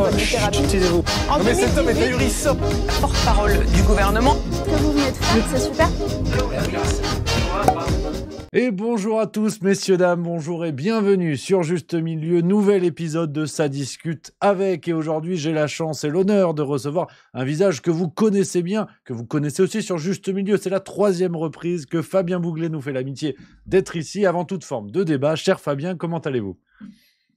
bonne littérature. Taisez-vous. Non mais cet homme est ahurissant. Porte-parole du gouvernement. Ce que vous venez de faire, c'est super. Et bonjour à tous, messieurs, dames, bonjour et bienvenue sur Juste Milieu, nouvel épisode de Ça discute avec. Et aujourd'hui, j'ai la chance et l'honneur de recevoir un visage que vous connaissez bien, que vous connaissez aussi sur Juste Milieu. C'est la 3e reprise que Fabien Bouglet nous fait l'amitié d'être ici avant toute forme de débat. Cher Fabien, comment allez-vous ?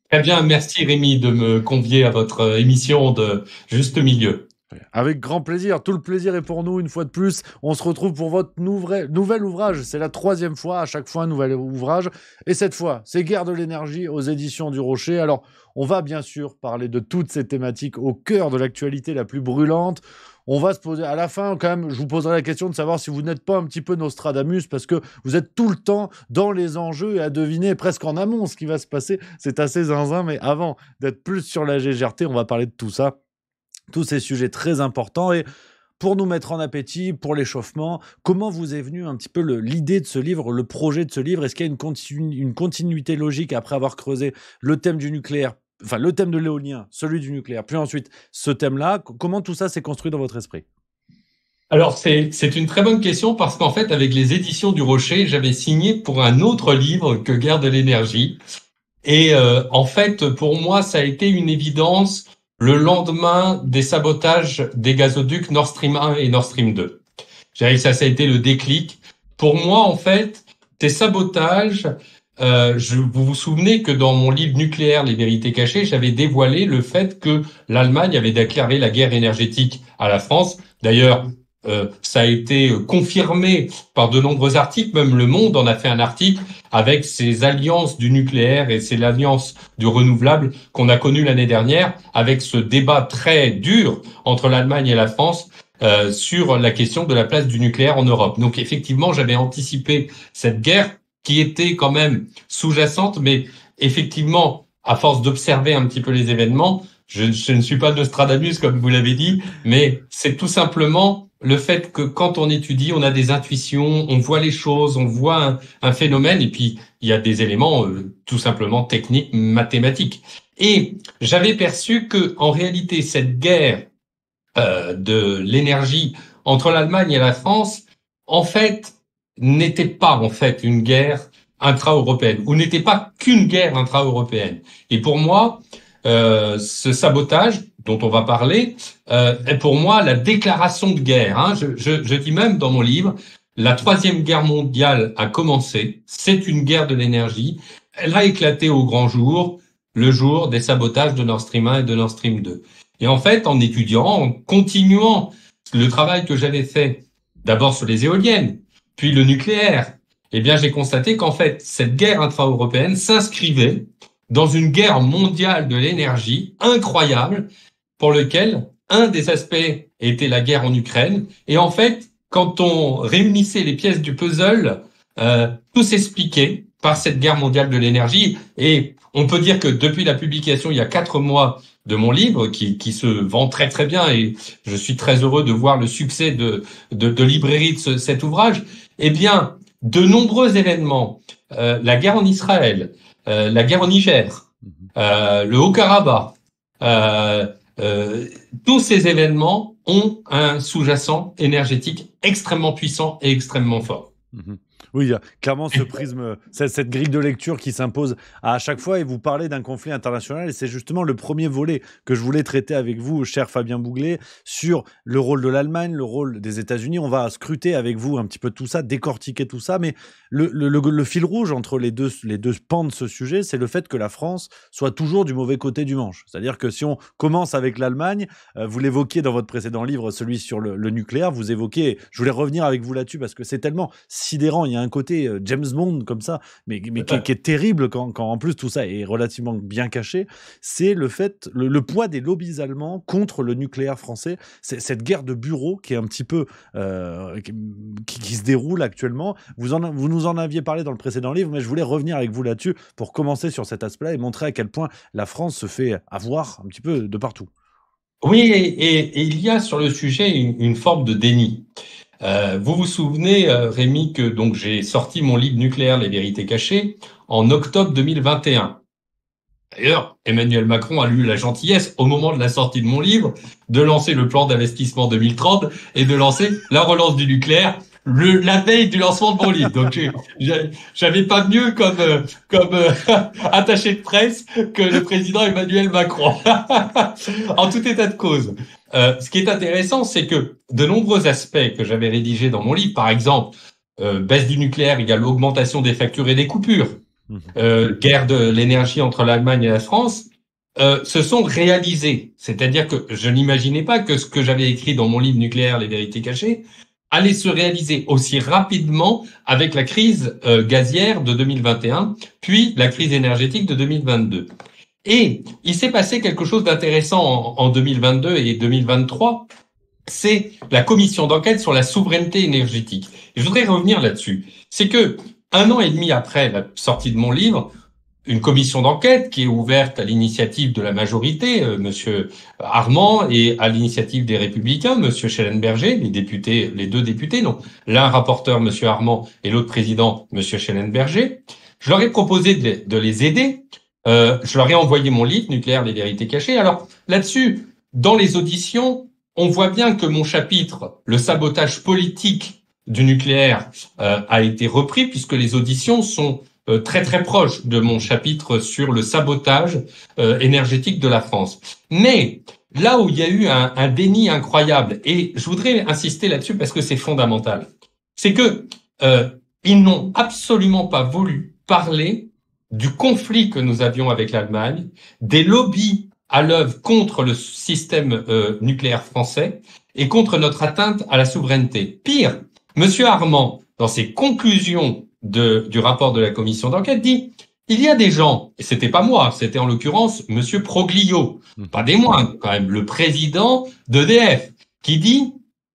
Très bien, merci Rémi de me convier à votre émission de Juste Milieu. Avec grand plaisir, tout le plaisir est pour nous une fois de plus. On se retrouve pour votre nouvel ouvrage, c'est la 3e fois, à chaque fois un nouvel ouvrage. Et cette fois, c'est Guerre de l'énergie aux éditions du Rocher. Alors, on va bien sûr parler de toutes ces thématiques au cœur de l'actualité la plus brûlante. On va se poser, à la fin quand même, je vous poserai la question de savoir si vous n'êtes pas un petit peu Nostradamus, parce que vous êtes tout le temps dans les enjeux et à deviner presque en amont ce qui va se passer. C'est assez zinzin, mais avant d'être plus sur la légèreté, on va parler de tout ça. Tous ces sujets très importants. Et pour nous mettre en appétit, pour l'échauffement, comment vous est venue un petit peu l'idée de ce livre, le projet de ce livre ? Est-ce qu'il y a une continuité logique après avoir creusé le thème du nucléaire, enfin le thème de l'éolien, celui du nucléaire, puis ensuite ce thème-là ? Comment tout ça s'est construit dans votre esprit ? Alors c'est une très bonne question parce qu'en fait avec les éditions du Rocher, j'avais signé pour un autre livre que Guerre de l'énergie. Et en fait pour moi ça a été une évidence le lendemain des sabotages des gazoducs Nord Stream 1 et Nord Stream 2. Ça a été le déclic. Pour moi, en fait, ces sabotages, vous vous souvenez que dans mon livre nucléaire, Les vérités cachées, j'avais dévoilé le fait que l'Allemagne avait déclaré la guerre énergétique à la France. D'ailleurs, ça a été confirmé par de nombreux articles, même Le Monde en a fait un article avec ces alliances du nucléaire et ces alliances du renouvelable qu'on a connues l'année dernière, avec ce débat très dur entre l'Allemagne et la France sur la question de la place du nucléaire en Europe. Donc effectivement, j'avais anticipé cette guerre qui était quand même sous-jacente, mais effectivement, à force d'observer un petit peu les événements, je ne suis pas Nostradamus comme vous l'avez dit, mais c'est tout simplement le fait que quand on étudie, on a des intuitions, on voit les choses, on voit un phénomène, et puis il y a des éléments tout simplement techniques, mathématiques. Et j'avais perçu que en réalité cette guerre de l'énergie entre l'Allemagne et la France, en fait, n'était pas en fait une guerre intra-européenne, ou n'était pas qu'une guerre intra-européenne. Et pour moi, ce sabotage dont on va parler est pour moi la déclaration de guerre. Hein. Je dis même dans mon livre, la 3e guerre mondiale a commencé, c'est une guerre de l'énergie, elle a éclaté au grand jour, le jour des sabotages de Nord Stream 1 et de Nord Stream 2. Et en fait, en étudiant, en continuant le travail que j'avais fait, d'abord sur les éoliennes, puis le nucléaire, eh bien j'ai constaté qu'en fait, cette guerre intra-européenne s'inscrivait dans une guerre mondiale de l'énergie incroyable, pour lequel un des aspects était la guerre en Ukraine. Et en fait, quand on réunissait les pièces du puzzle, tout s'expliquait par cette guerre mondiale de l'énergie. Et on peut dire que depuis la publication, il y a 4 mois de mon livre, qui se vend très très bien, et je suis très heureux de voir le succès de librairie de cet ouvrage, eh bien, de nombreux événements, la guerre en Israël, la guerre au Niger, le Haut-Karabakh, tous ces événements ont un sous-jacent énergétique extrêmement puissant et extrêmement fort. Oui, il y a clairement ce prisme, cette grille de lecture qui s'impose à chaque fois, et vous parlez d'un conflit international, et c'est justement le premier volet que je voulais traiter avec vous, cher Fabien Bouglet, sur le rôle de l'Allemagne, le rôle des États-Unis. On va scruter avec vous un petit peu tout ça, décortiquer tout ça, mais le fil rouge entre les deux pans de ce sujet, c'est le fait que la France soit toujours du mauvais côté du manche. C'est-à-dire que si on commence avec l'Allemagne, vous l'évoquiez dans votre précédent livre, celui sur le nucléaire, vous évoquez, je voulais revenir avec vous là-dessus parce que c'est tellement sidérant, il y a un côté James Bond comme ça, mais qui est terrible quand en plus tout ça est relativement bien caché, c'est le fait, le poids des lobbies allemands contre le nucléaire français, c'est cette guerre de bureau qui est un petit peu qui se déroule actuellement. Vous nous en aviez parlé dans le précédent livre, mais je voulais revenir avec vous là-dessus pour commencer sur cet aspect-là et montrer à quel point la France se fait avoir un petit peu de partout. Oui, et il y a sur le sujet une forme de déni. Vous vous souvenez, Rémi, que donc j'ai sorti mon livre nucléaire, Les vérités cachées, en octobre 2021. D'ailleurs, Emmanuel Macron a eu la gentillesse, au moment de la sortie de mon livre, de lancer le plan d'investissement 2030 et de lancer la relance du nucléaire la veille du lancement de mon livre. Donc, j'avais pas mieux comme attaché de presse que le président Emmanuel Macron. En tout état de cause, ce qui est intéressant, c'est que de nombreux aspects que j'avais rédigés dans mon livre, par exemple, baisse du nucléaire égale augmentation des factures et des coupures, guerre de l'énergie entre l'Allemagne et la France, se sont réalisés. C'est-à-dire que je n'imaginais pas que ce que j'avais écrit dans mon livre Nucléaire, les vérités cachées, allait se réaliser aussi rapidement avec la crise gazière de 2021, puis la crise énergétique de 2022. Et il s'est passé quelque chose d'intéressant en 2022 et 2023, c'est la commission d'enquête sur la souveraineté énergétique. Et je voudrais revenir là-dessus. C'est que 1 an et demi après la sortie de mon livre, une commission d'enquête qui est ouverte à l'initiative de la majorité, Monsieur Armand, et à l'initiative des Républicains, Monsieur Schellenberger, les deux députés, non, l'un rapporteur, Monsieur Armand, et l'autre président, Monsieur Schellenberger. Je leur ai proposé de les aider. Je leur ai envoyé mon livre, Nucléaire, les vérités cachées. Alors, là-dessus, dans les auditions, on voit bien que mon chapitre, le sabotage politique du nucléaire, a été repris puisque les auditions sont très très proches de mon chapitre sur le sabotage énergétique de la France. Mais là où il y a eu un déni incroyable, et je voudrais insister là-dessus parce que c'est fondamental, c'est que ils n'ont absolument pas voulu parler du conflit que nous avions avec l'Allemagne, des lobbies à l'œuvre contre le système nucléaire français et contre notre atteinte à la souveraineté. Pire, Monsieur Armand, dans ses conclusions du rapport de la commission d'enquête, dit il y a des gens, et c'était pas moi, c'était en l'occurrence Monsieur Proglio, pas des moindres quand même, le président d'EDF, qui dit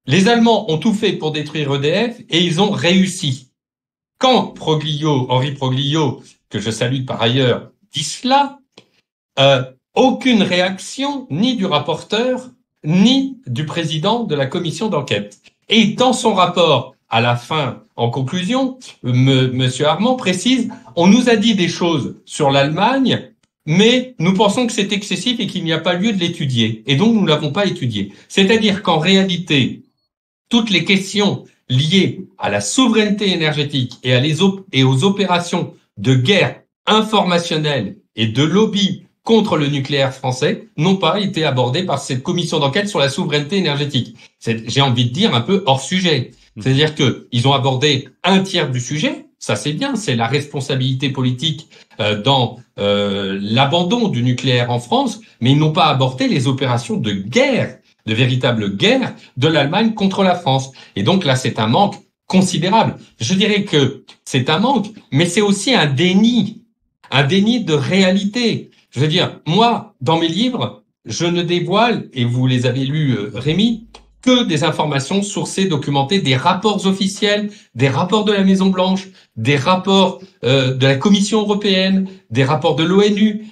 les Allemands ont tout fait pour détruire EDF et ils ont réussi. Quand Henri Proglio, que je salue par ailleurs, dit cela, aucune réaction ni du rapporteur ni du président de la commission d'enquête. Et dans son rapport, à la fin, en conclusion, Monsieur Armand précise « On nous a dit des choses sur l'Allemagne, mais nous pensons que c'est excessif et qu'il n'y a pas lieu de l'étudier. Et donc, nous ne l'avons pas étudié. » C'est-à-dire qu'en réalité, toutes les questions liées à la souveraineté énergétique et aux opérations de guerre informationnelle et de lobby contre le nucléaire français n'ont pas été abordées par cette commission d'enquête sur la souveraineté énergétique. J'ai envie de dire un peu hors sujet. C'est-à-dire que ils ont abordé un tiers du sujet, ça c'est bien, c'est la responsabilité politique dans l'abandon du nucléaire en France, mais ils n'ont pas abordé les opérations de guerre, de véritable guerre de l'Allemagne contre la France. Et donc là, c'est un manque considérable. Je dirais que c'est un manque, mais c'est aussi un déni de réalité. Je veux dire, moi, dans mes livres, je ne dévoile, et vous les avez lus, Rémi, que des informations sourcées, documentées, des rapports officiels, des rapports de la Maison-Blanche, des rapports de la Commission européenne, des rapports de l'ONU.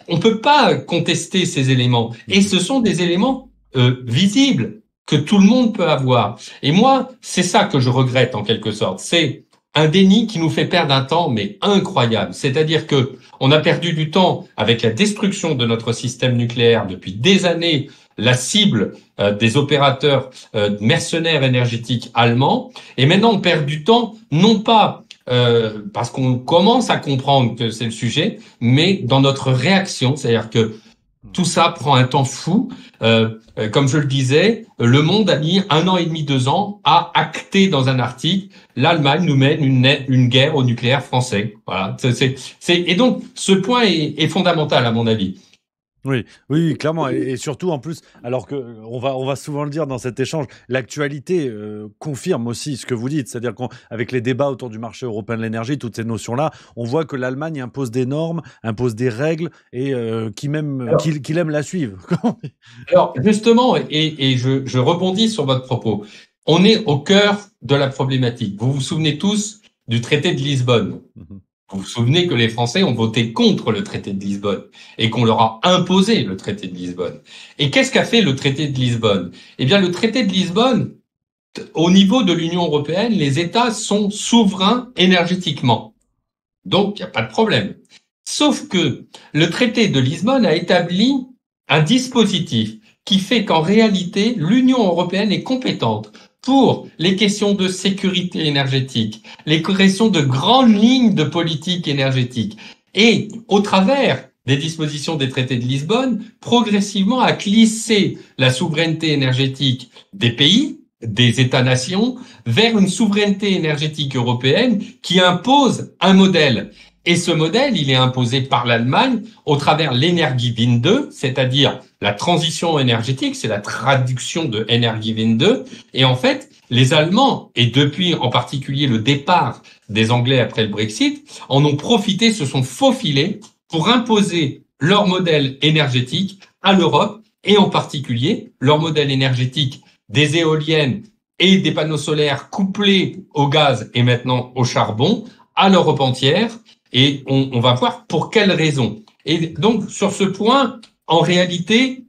On peut pas contester ces éléments. Et ce sont des éléments visibles que tout le monde peut avoir. Et moi, c'est ça que je regrette en quelque sorte. C'est un déni qui nous fait perdre un temps, mais incroyable. C'est-à-dire que on a perdu du temps avec la destruction de notre système nucléaire depuis des années, la cible des opérateurs mercenaires énergétiques allemands. Et maintenant, on perd du temps, non pas parce qu'on commence à comprendre que c'est le sujet, mais dans notre réaction. C'est-à-dire que tout ça prend un temps fou. Comme je le disais, Le Monde a mis 1 an et demi, 2 ans à acter dans un article l'Allemagne nous mène une guerre au nucléaire français. Voilà. Et donc, ce point est fondamental à mon avis. Oui, clairement, et surtout en plus, alors que on va souvent le dire dans cet échange, l'actualité confirme aussi ce que vous dites, c'est-à-dire qu'avec les débats autour du marché européen de l'énergie, toutes ces notions-là, on voit que l'Allemagne impose des normes, impose des règles et qu'il aime la suivre. Alors justement, et je rebondis sur votre propos, on est au cœur de la problématique. Vous vous souvenez tous du traité de Lisbonne. Vous vous souvenez que les Français ont voté contre le traité de Lisbonne et qu'on leur a imposé le traité de Lisbonne. Et qu'est-ce qu'a fait le traité de Lisbonne? Eh bien, le traité de Lisbonne, au niveau de l'Union européenne, les États sont souverains énergétiquement. Donc, il n'y a pas de problème. Sauf que le traité de Lisbonne a établi un dispositif qui fait qu'en réalité, l'Union européenne est compétente pour les questions de sécurité énergétique, les questions de grandes lignes de politique énergétique. Et au travers des dispositions des traités de Lisbonne, progressivement à glisser la souveraineté énergétique des pays, des États-nations, vers une souveraineté énergétique européenne qui impose un modèle. Et ce modèle, il est imposé par l'Allemagne au travers l'Energiewende, c'est-à-dire la transition énergétique, c'est la traduction de Energiewende. Et en fait, les Allemands, et depuis en particulier le départ des Anglais après le Brexit, en ont profité, se sont faufilés pour imposer leur modèle énergétique à l'Europe, et en particulier leur modèle énergétique des éoliennes et des panneaux solaires couplés au gaz et maintenant au charbon à l'Europe entière. Et on va voir pour quelles raisons. Et donc, sur ce point, en réalité,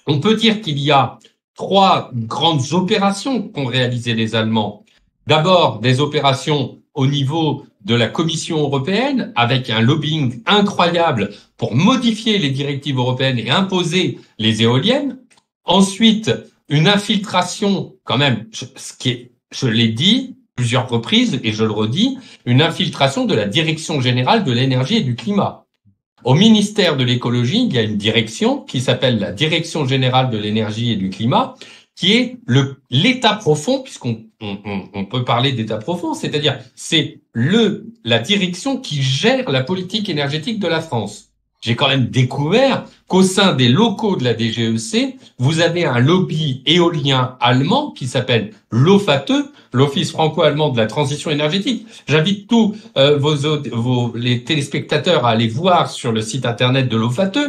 on peut dire qu'il y a 3 grandes opérations qu'ont réalisées les Allemands. D'abord, des opérations au niveau de la Commission européenne, avec un lobbying incroyable pour modifier les directives européennes et imposer les éoliennes. Ensuite, une infiltration, quand même, je l'ai dit, plusieurs reprises, et je le redis, une infiltration de la Direction générale de l'énergie et du climat. Au ministère de l'écologie, il y a une direction qui s'appelle la Direction générale de l'énergie et du climat, qui est l'état profond, puisqu'on peut parler d'état profond, c'est-à-dire c'est la direction qui gère la politique énergétique de la France. J'ai quand même découvert qu'au sein des locaux de la DGEC, vous avez un lobby éolien allemand qui s'appelle l'OFATE, l'Office franco-allemand de la transition énergétique. J'invite tous les téléspectateurs à aller voir sur le site internet de l'OFATE,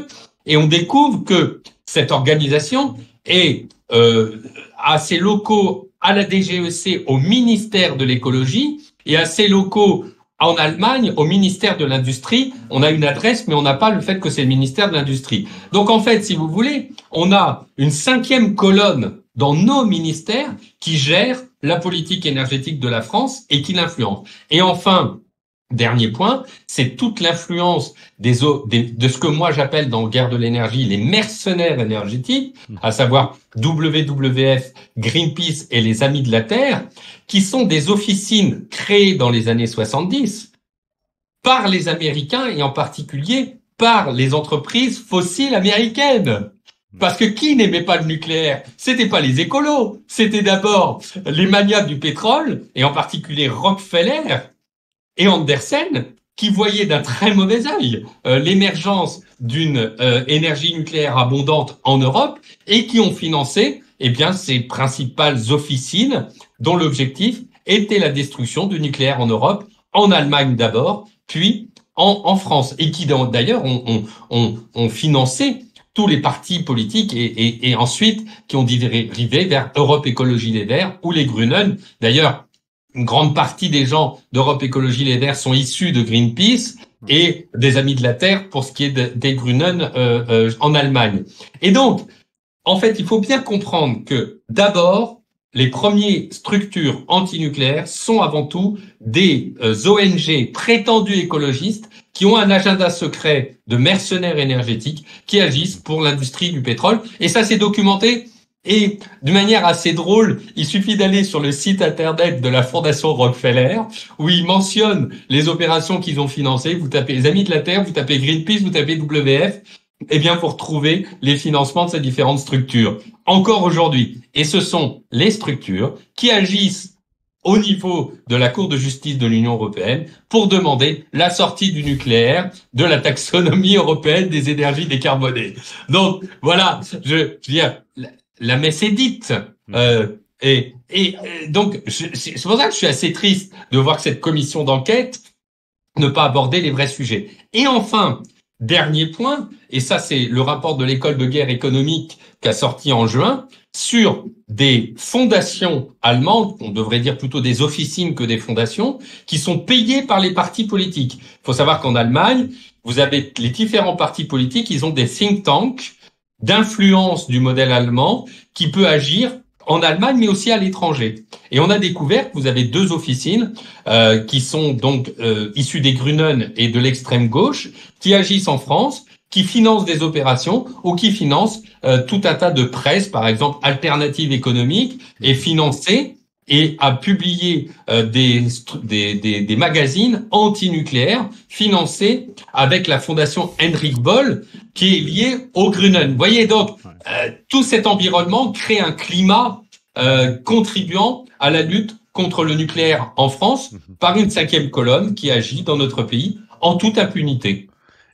et on découvre que cette organisation a ses locaux à la DGEC au ministère de l'écologie et a ses locaux en Allemagne, au ministère de l'Industrie. On a une adresse, mais on n'a pas le fait que c'est le ministère de l'Industrie. Donc en fait, si vous voulez, on a une 5e colonne dans nos ministères qui gère la politique énergétique de la France et qui l'influence. Et enfin, dernier point, c'est toute l'influence de ce que moi j'appelle dans Guerre de l'énergie les mercenaires énergétiques, à savoir WWF, Greenpeace et les Amis de la Terre, qui sont des officines créées dans les années 70 par les Américains et en particulier par les entreprises fossiles américaines. Parce que qui n'aimait pas le nucléaire? C'était pas les écolos, c'était d'abord les manias du pétrole et en particulier Rockefeller et Andersen, qui voyaient d'un très mauvais œil l'émergence d'une énergie nucléaire abondante en Europe et qui ont financé ces principales officines dont l'objectif était la destruction du nucléaire en Europe, en Allemagne d'abord, puis en France, et qui d'ailleurs ont financé tous les partis politiques et ensuite qui ont dérivé vers Europe Écologie Les Verts ou les Grünen. D'ailleurs, une grande partie des gens d'Europe Écologie Les Verts sont issus de Greenpeace et des Amis de la Terre pour ce qui est des Grünen en Allemagne. Et donc, en fait, il faut bien comprendre que d'abord, les premières structures antinucléaires sont avant tout des ONG prétendues écologistes qui ont un agenda secret de mercenaires énergétiques qui agissent pour l'industrie du pétrole. Et ça, c'est documenté. Et de manière assez drôle, il suffit d'aller sur le site internet de la Fondation Rockefeller, où ils mentionnent les opérations qu'ils ont financées. Vous tapez les Amis de la Terre, vous tapez Greenpeace, vous tapez WF, vous retrouvez les financements de ces différentes structures. Encore aujourd'hui. Et ce sont les structures qui agissent au niveau de la Cour de justice de l'Union européenne pour demander la sortie du nucléaire de la taxonomie européenne des énergies décarbonées. Donc, voilà, je veux dire, la messe est dite. Donc, c'est pour ça que je suis assez triste de voir que cette commission d'enquête ne pas aborder les vrais sujets. Et enfin, dernier point, et ça c'est le rapport de l'école de guerre économique qu'a sorti en juin, sur des fondations allemandes, on devrait dire plutôt des officines que des fondations, qui sont payées par les partis politiques. Il faut savoir qu'en Allemagne, vous avez les différents partis politiques, ils ont des think tanks d'influence du modèle allemand qui peut agir en Allemagne, mais aussi à l'étranger. Et on a découvert que vous avez 2 officines qui sont donc issues des Grünen et de l'extrême gauche, qui agissent en France, qui financent des opérations ou qui financent tout un tas de presse, par exemple Alternative économique, est financée et a publié des magazines anti-nucléaires financés avec la fondation Henrik Boll, qui est liée aux Grünen. Vous voyez donc, tout cet environnement crée un climat contribuant à la lutte contre le nucléaire en France par une 5e colonne qui agit dans notre pays en toute impunité.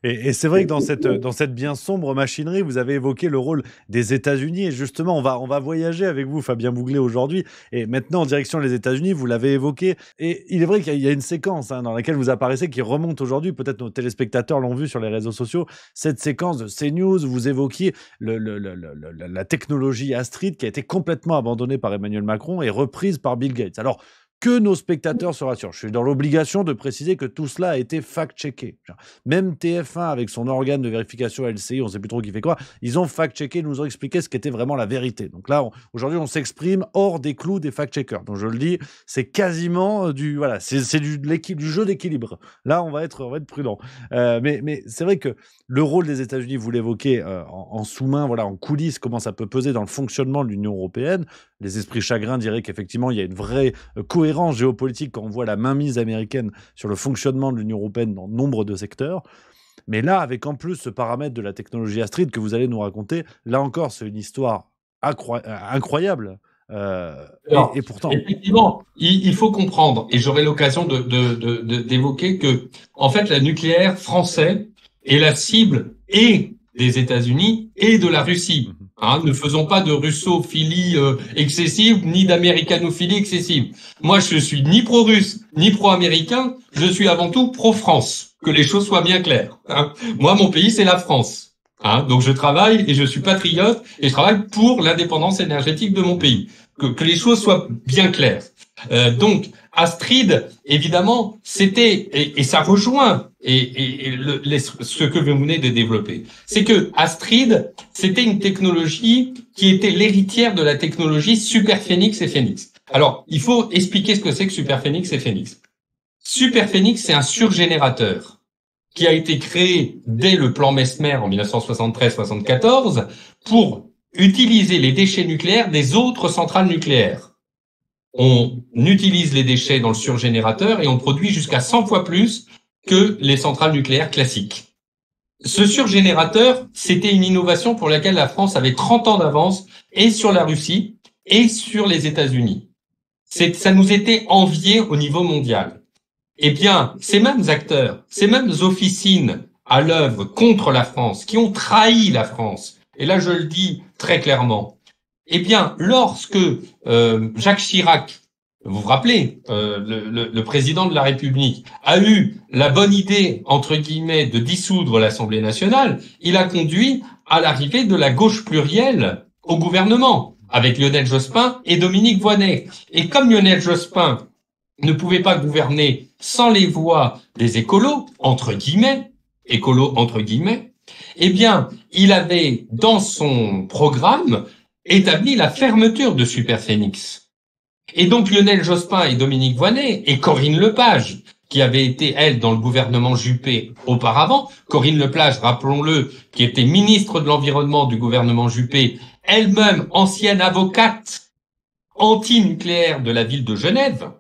Et c'est vrai que dans cette bien sombre machinerie, vous avez évoqué le rôle des États-Unis. Et justement, on va voyager avec vous, Fabien Bouglet, aujourd'hui. Et maintenant, en direction des États-Unis, vous l'avez évoqué. Et il est vrai qu'il y a une séquence dans laquelle vous apparaissez qui remonte aujourd'hui. Peut-être nos téléspectateurs l'ont vu sur les réseaux sociaux. Cette séquence de CNews, vous évoquiez la technologie Astrid qui a été complètement abandonnée par Emmanuel Macron et reprise par Bill Gates. Alors, que nos spectateurs se rassurent. Je suis dans l'obligation de préciser que tout cela a été fact-checké. Même TF1, avec son organe de vérification LCI, on ne sait plus trop qui fait quoi, ils ont fact-checké, nous ont expliqué ce qu'était vraiment la vérité. Donc là, aujourd'hui, on s'exprime hors des clous des fact-checkers. Donc je le dis, c'est quasiment du jeu d'équilibre. Là, on va être prudent. Mais c'est vrai que le rôle des États-Unis, vous l'évoquez en sous-main, voilà, en coulisses, comment ça peut peser dans le fonctionnement de l'Union européenne. Les esprits chagrins diraient qu'effectivement, il y a une vraie cohérence géopolitique quand on voit la mainmise américaine sur le fonctionnement de l'Union européenne dans nombre de secteurs. Mais là, avec en plus ce paramètre de la technologie Astrid que vous allez nous raconter, là encore, c'est une histoire incroyable. Et pourtant... Effectivement, il faut comprendre, et j'aurai l'occasion d'évoquer que, en fait, le nucléaire français est la cible et des États-Unis et de la Russie. Ne faisons pas de russophilie excessive, ni d'américanophilie excessive. Moi, je suis ni pro-russe, ni pro-américain, je suis avant tout pro-France. Que les choses soient bien claires. Moi, mon pays, c'est la France. Donc, je travaille et je suis patriote et je travaille pour l'indépendance énergétique de mon pays. Que les choses soient bien claires. Donc, Astrid, évidemment, c'était, et ça rejoint ce que vous venez de développer, c'est que Astrid, c'était une technologie qui était l'héritière de la technologie Superphénix et Phénix. Alors, il faut expliquer ce que c'est que Superphénix et Phénix. Superphénix, c'est un surgénérateur qui a été créé dès le plan Mesmer en 1973-74 pour utiliser les déchets nucléaires des autres centrales nucléaires. On utilise les déchets dans le surgénérateur et on produit jusqu'à 100 fois plus que les centrales nucléaires classiques. Ce surgénérateur, c'était une innovation pour laquelle la France avait 30 ans d'avance et sur la Russie et sur les États-Unis. Ça nous était envié au niveau mondial. Eh bien, ces mêmes acteurs, ces mêmes officines à l'œuvre contre la France, qui ont trahi la France, et là je le dis très clairement, eh bien, lorsque Jacques Chirac, vous vous rappelez, le président de la République, a eu la bonne idée, entre guillemets, de dissoudre l'Assemblée nationale, il a conduit à l'arrivée de la gauche plurielle au gouvernement, avec Lionel Jospin et Dominique Voynet. Et comme Lionel Jospin ne pouvait pas gouverner sans les voix des écolos, entre guillemets, eh bien, il avait dans son programme établi la fermeture de Superphénix. Et donc Lionel Jospin et Dominique Voynet et Corinne Lepage, qui avait été, elle, dans le gouvernement Juppé auparavant, Corinne Lepage, rappelons-le, qui était ministre de l'Environnement du gouvernement Juppé, elle-même ancienne avocate anti-nucléaire de la ville de Genève.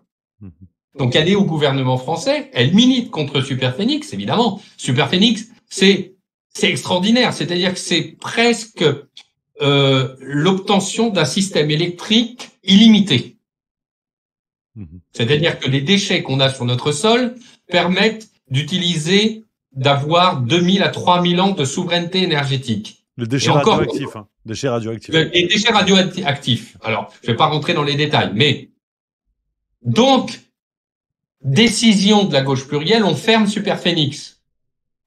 Donc elle est au gouvernement français, elle milite contre Superphénix, évidemment. Superphénix, c'est extraordinaire, c'est-à-dire que c'est presque l'obtention d'un système électrique illimité. C'est-à-dire que les déchets qu'on a sur notre sol permettent d'avoir 2000 à 3000 ans de souveraineté énergétique. Le déchet radioactif, déchets radioactifs. Les déchets radioactifs. Alors, je vais pas rentrer dans les détails, mais donc, décision de la gauche plurielle, on ferme Superphénix.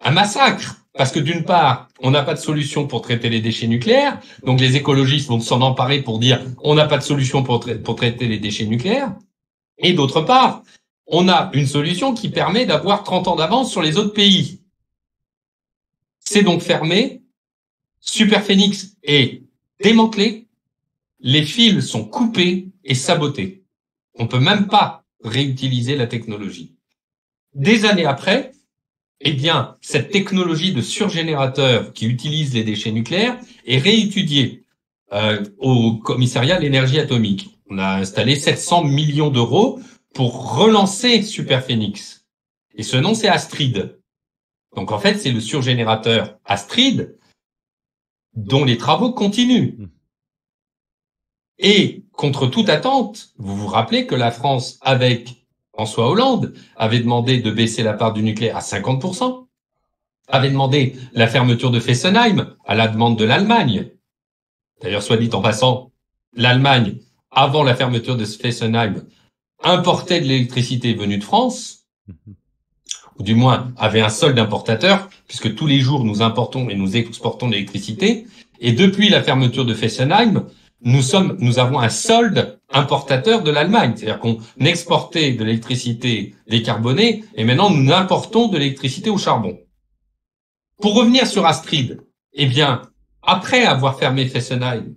Un massacre. Parce que d'une part, on n'a pas de solution pour traiter les déchets nucléaires, donc les écologistes vont s'en emparer pour dire on n'a pas de solution pour traiter les déchets nucléaires. Et d'autre part, on a une solution qui permet d'avoir 30 ans d'avance sur les autres pays. C'est donc fermé, Superphénix est démantelé, les fils sont coupés et sabotés. On peut même pas réutiliser la technologie. Des années après, eh bien, cette technologie de surgénérateur qui utilise les déchets nucléaires est réétudiée au commissariat à l'énergie atomique. On a installé 700 millions d'euros pour relancer Superphénix. Et ce nom, c'est Astrid. Donc, en fait, c'est le surgénérateur Astrid dont les travaux continuent. Et, contre toute attente, vous vous rappelez que la France, avec François Hollande, avait demandé de baisser la part du nucléaire à 50%, avait demandé la fermeture de Fessenheim à la demande de l'Allemagne. D'ailleurs, soit dit en passant, l'Allemagne, avant la fermeture de Fessenheim, importait de l'électricité venue de France, ou du moins avait un solde importateur, puisque tous les jours nous importons et nous exportons de l'électricité. Et depuis la fermeture de Fessenheim, nous avons un solde importateur de l'Allemagne. C'est-à-dire qu'on exportait de l'électricité décarbonée et maintenant nous importons de l'électricité au charbon. Pour revenir sur Astrid, eh bien, après avoir fermé Fessenheim,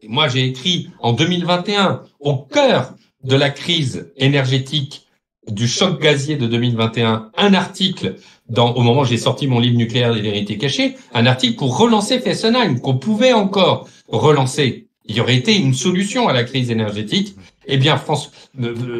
et moi j'ai écrit en 2021, au cœur de la crise énergétique du choc gazier de 2021, un article au moment où j'ai sorti mon livre Nucléaire des vérités cachées, un article pour relancer Fessenheim, qu'on pouvait encore relancer. Il y aurait été une solution à la crise énergétique. Eh bien,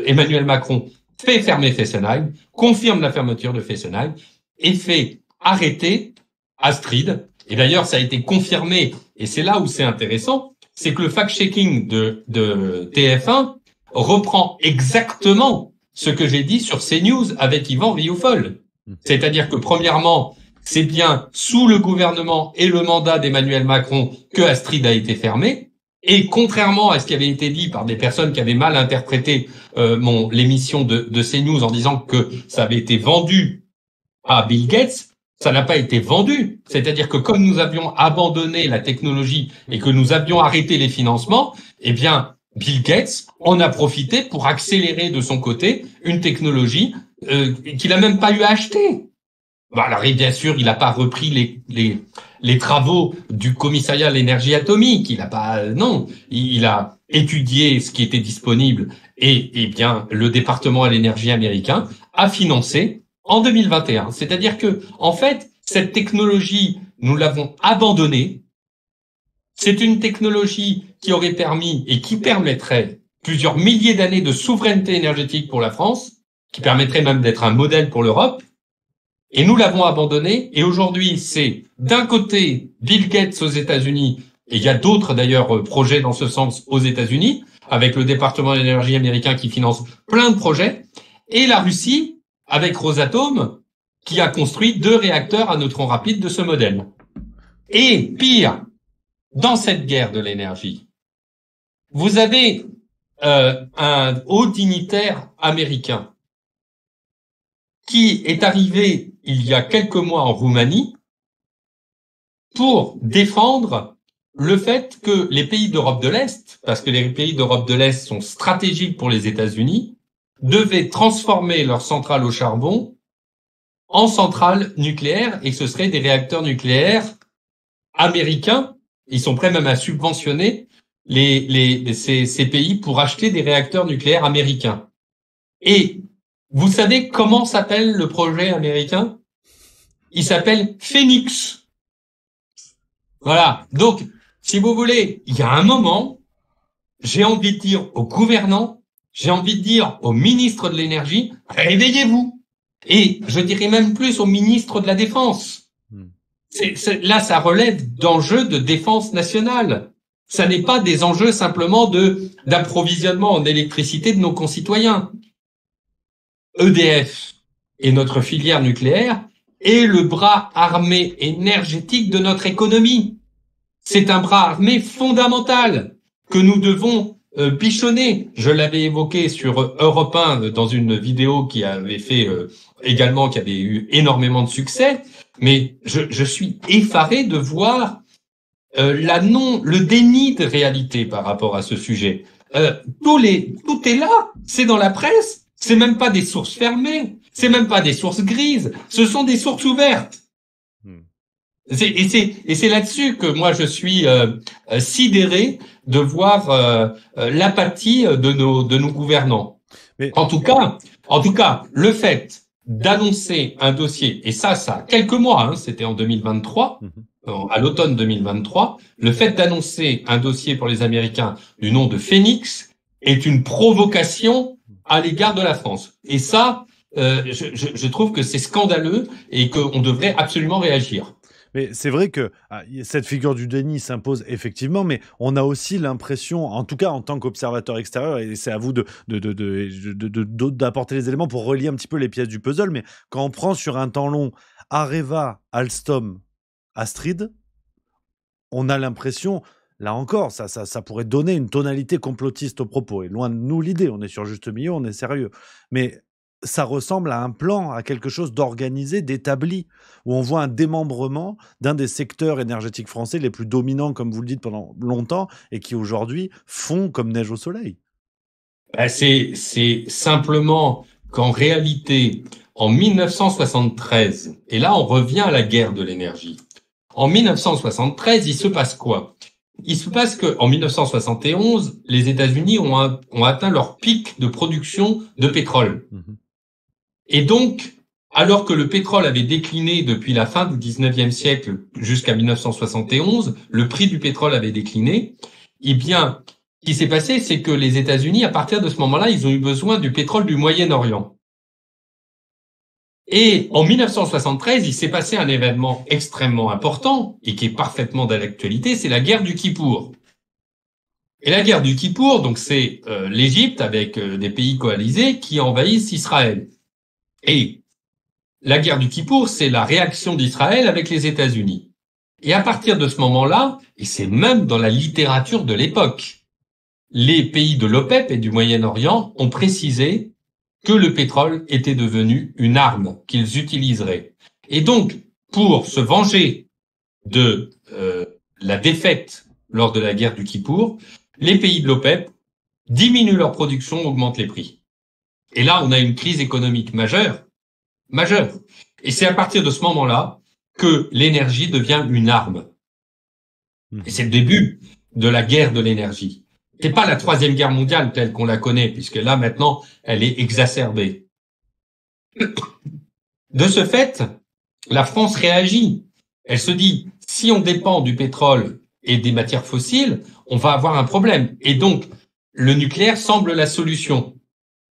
Emmanuel Macron fait fermer Fessenheim, confirme la fermeture de Fessenheim et fait arrêter Astrid. Et d'ailleurs, ça a été confirmé, et c'est là où c'est intéressant, c'est que le fact-checking de TF1 reprend exactement ce que j'ai dit sur CNews avec Yvan Rioufol. C'est-à-dire que, premièrement, c'est bien sous le gouvernement et le mandat d'Emmanuel Macron que Astrid a été fermée. Et contrairement à ce qui avait été dit par des personnes qui avaient mal interprété l'émission de CNews en disant que ça avait été vendu à Bill Gates, ça n'a pas été vendu. C'est-à-dire que comme nous avions abandonné la technologie et que nous avions arrêté les financements, eh bien, Bill Gates en a profité pour accélérer de son côté une technologie qu'il a même pas eu à acheter. Bah, alors, et bien sûr, il n'a pas repris les travaux du commissariat à l'énergie atomique. Il a étudié ce qui était disponible et bien, le département à l'énergie américain a financé en 2021. C'est-à-dire que, en fait, cette technologie, nous l'avons abandonnée. C'est une technologie qui aurait permis et qui permettrait plusieurs milliers d'années de souveraineté énergétique pour la France, qui permettrait même d'être un modèle pour l'Europe. Et nous l'avons abandonné. Et aujourd'hui, c'est d'un côté Bill Gates aux États-Unis, et il y a d'autres d'ailleurs projets dans ce sens aux États-Unis, avec le département de l'énergie américain qui finance plein de projets, et la Russie avec Rosatom qui a construit 2 réacteurs à neutrons rapides de ce modèle. Et pire, dans cette guerre de l'énergie, vous avez un haut dignitaire américain qui est arrivé il y a quelques mois en Roumanie pour défendre le fait que les pays d'Europe de l'Est, parce que les pays d'Europe de l'Est sont stratégiques pour les États-Unis, devaient transformer leurs centrales au charbon en centrales nucléaires et que ce seraient des réacteurs nucléaires américains. Ils sont prêts même à subventionner ces pays pour acheter des réacteurs nucléaires américains. Et vous savez comment s'appelle le projet américain? Il s'appelle Phoenix. Voilà. Donc, si vous voulez, il y a un moment, j'ai envie de dire aux gouvernants, j'ai envie de dire aux ministres de l'énergie, réveillez-vous. Et je dirais même plus aux ministres de la Défense. Là, ça relève d'enjeux de défense nationale. Ça n'est pas des enjeux simplement d'approvisionnement en électricité de nos concitoyens. EDF est notre filière nucléaire et le bras armé énergétique de notre économie. C'est un bras armé fondamental que nous devons bichonner. Je l'avais évoqué sur Europe 1 dans une vidéo qui avait fait également, qui avait eu énormément de succès. Mais je suis effaré de voir le déni de réalité par rapport à ce sujet. Tout est là, c'est dans la presse. C'est même pas des sources fermées, c'est même pas des sources grises, ce sont des sources ouvertes. Et c'est là-dessus que moi je suis sidéré de voir l'apathie de nos gouvernants. Mais... En tout cas, le fait d'annoncer un dossier, et ça a quelques mois, hein, c'était en 2023, à l'automne 2023, le fait d'annoncer un dossier pour les Américains du nom de Phoenix est une provocation à l'égard de la France. Et ça, je trouve que c'est scandaleux et qu'on devrait absolument réagir. Mais c'est vrai que cette figure du déni s'impose effectivement, mais on a aussi l'impression, en tout cas en tant qu'observateur extérieur, et c'est à vous d'apporter les éléments pour relier un petit peu les pièces du puzzle, mais quand on prend sur un temps long Areva, Alstom, Astrid, on a l'impression, là encore, ça pourrait donner une tonalité complotiste au propos. Et loin de nous l'idée, on est sur juste milieu, on est sérieux. Mais ça ressemble à un plan, à quelque chose d'organisé, d'établi, où on voit un démembrement d'un des secteurs énergétiques français les plus dominants, comme vous le dites, pendant longtemps, et qui aujourd'hui fond comme neige au soleil. C'est simplement qu'en réalité, en 1973, et là on revient à la guerre de l'énergie, en 1973, il se passe quoi? Il se passe que en 1971, les États-Unis ont atteint leur pic de production de pétrole. Et donc, alors que le pétrole avait décliné depuis la fin du 19e siècle jusqu'à 1971, le prix du pétrole avait décliné, eh bien, ce qui s'est passé, c'est que les États-Unis, à partir de ce moment-là, ils ont eu besoin du pétrole du Moyen-Orient. Et en 1973, il s'est passé un événement extrêmement important et qui est parfaitement d'actualité, c'est la guerre du Kippour. Et la guerre du Kippour, donc c'est l'Égypte avec des pays coalisés qui envahissent Israël. Et la guerre du Kippour, c'est la réaction d'Israël avec les États-Unis. Et à partir de ce moment-là, et c'est même dans la littérature de l'époque, les pays de l'OPEP et du Moyen-Orient ont précisé que le pétrole était devenu une arme qu'ils utiliseraient. Et donc, pour se venger de la défaite lors de la guerre du Kippour, les pays de l'OPEP diminuent leur production, augmentent les prix. Et là, on a une crise économique majeure. Et c'est à partir de ce moment-là que l'énergie devient une arme. Et c'est le début de la guerre de l'énergie. C'est pas la Troisième Guerre mondiale telle qu'on la connaît, puisque là, maintenant, elle est exacerbée. De ce fait, la France réagit. Elle se dit, si on dépend du pétrole et des matières fossiles, on va avoir un problème. Et donc, le nucléaire semble la solution.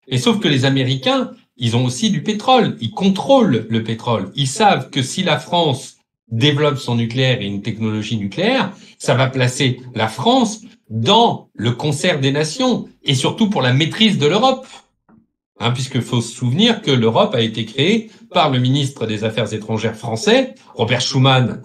Et sauf que les Américains, ils ont aussi du pétrole. Ils contrôlent le pétrole. Ils savent que si la France développe son nucléaire et une technologie nucléaire, ça va placer la France dans le concert des nations et surtout pour la maîtrise de l'Europe. Puisqu'il faut se souvenir que l'Europe a été créée par le ministre des Affaires étrangères français, Robert Schuman,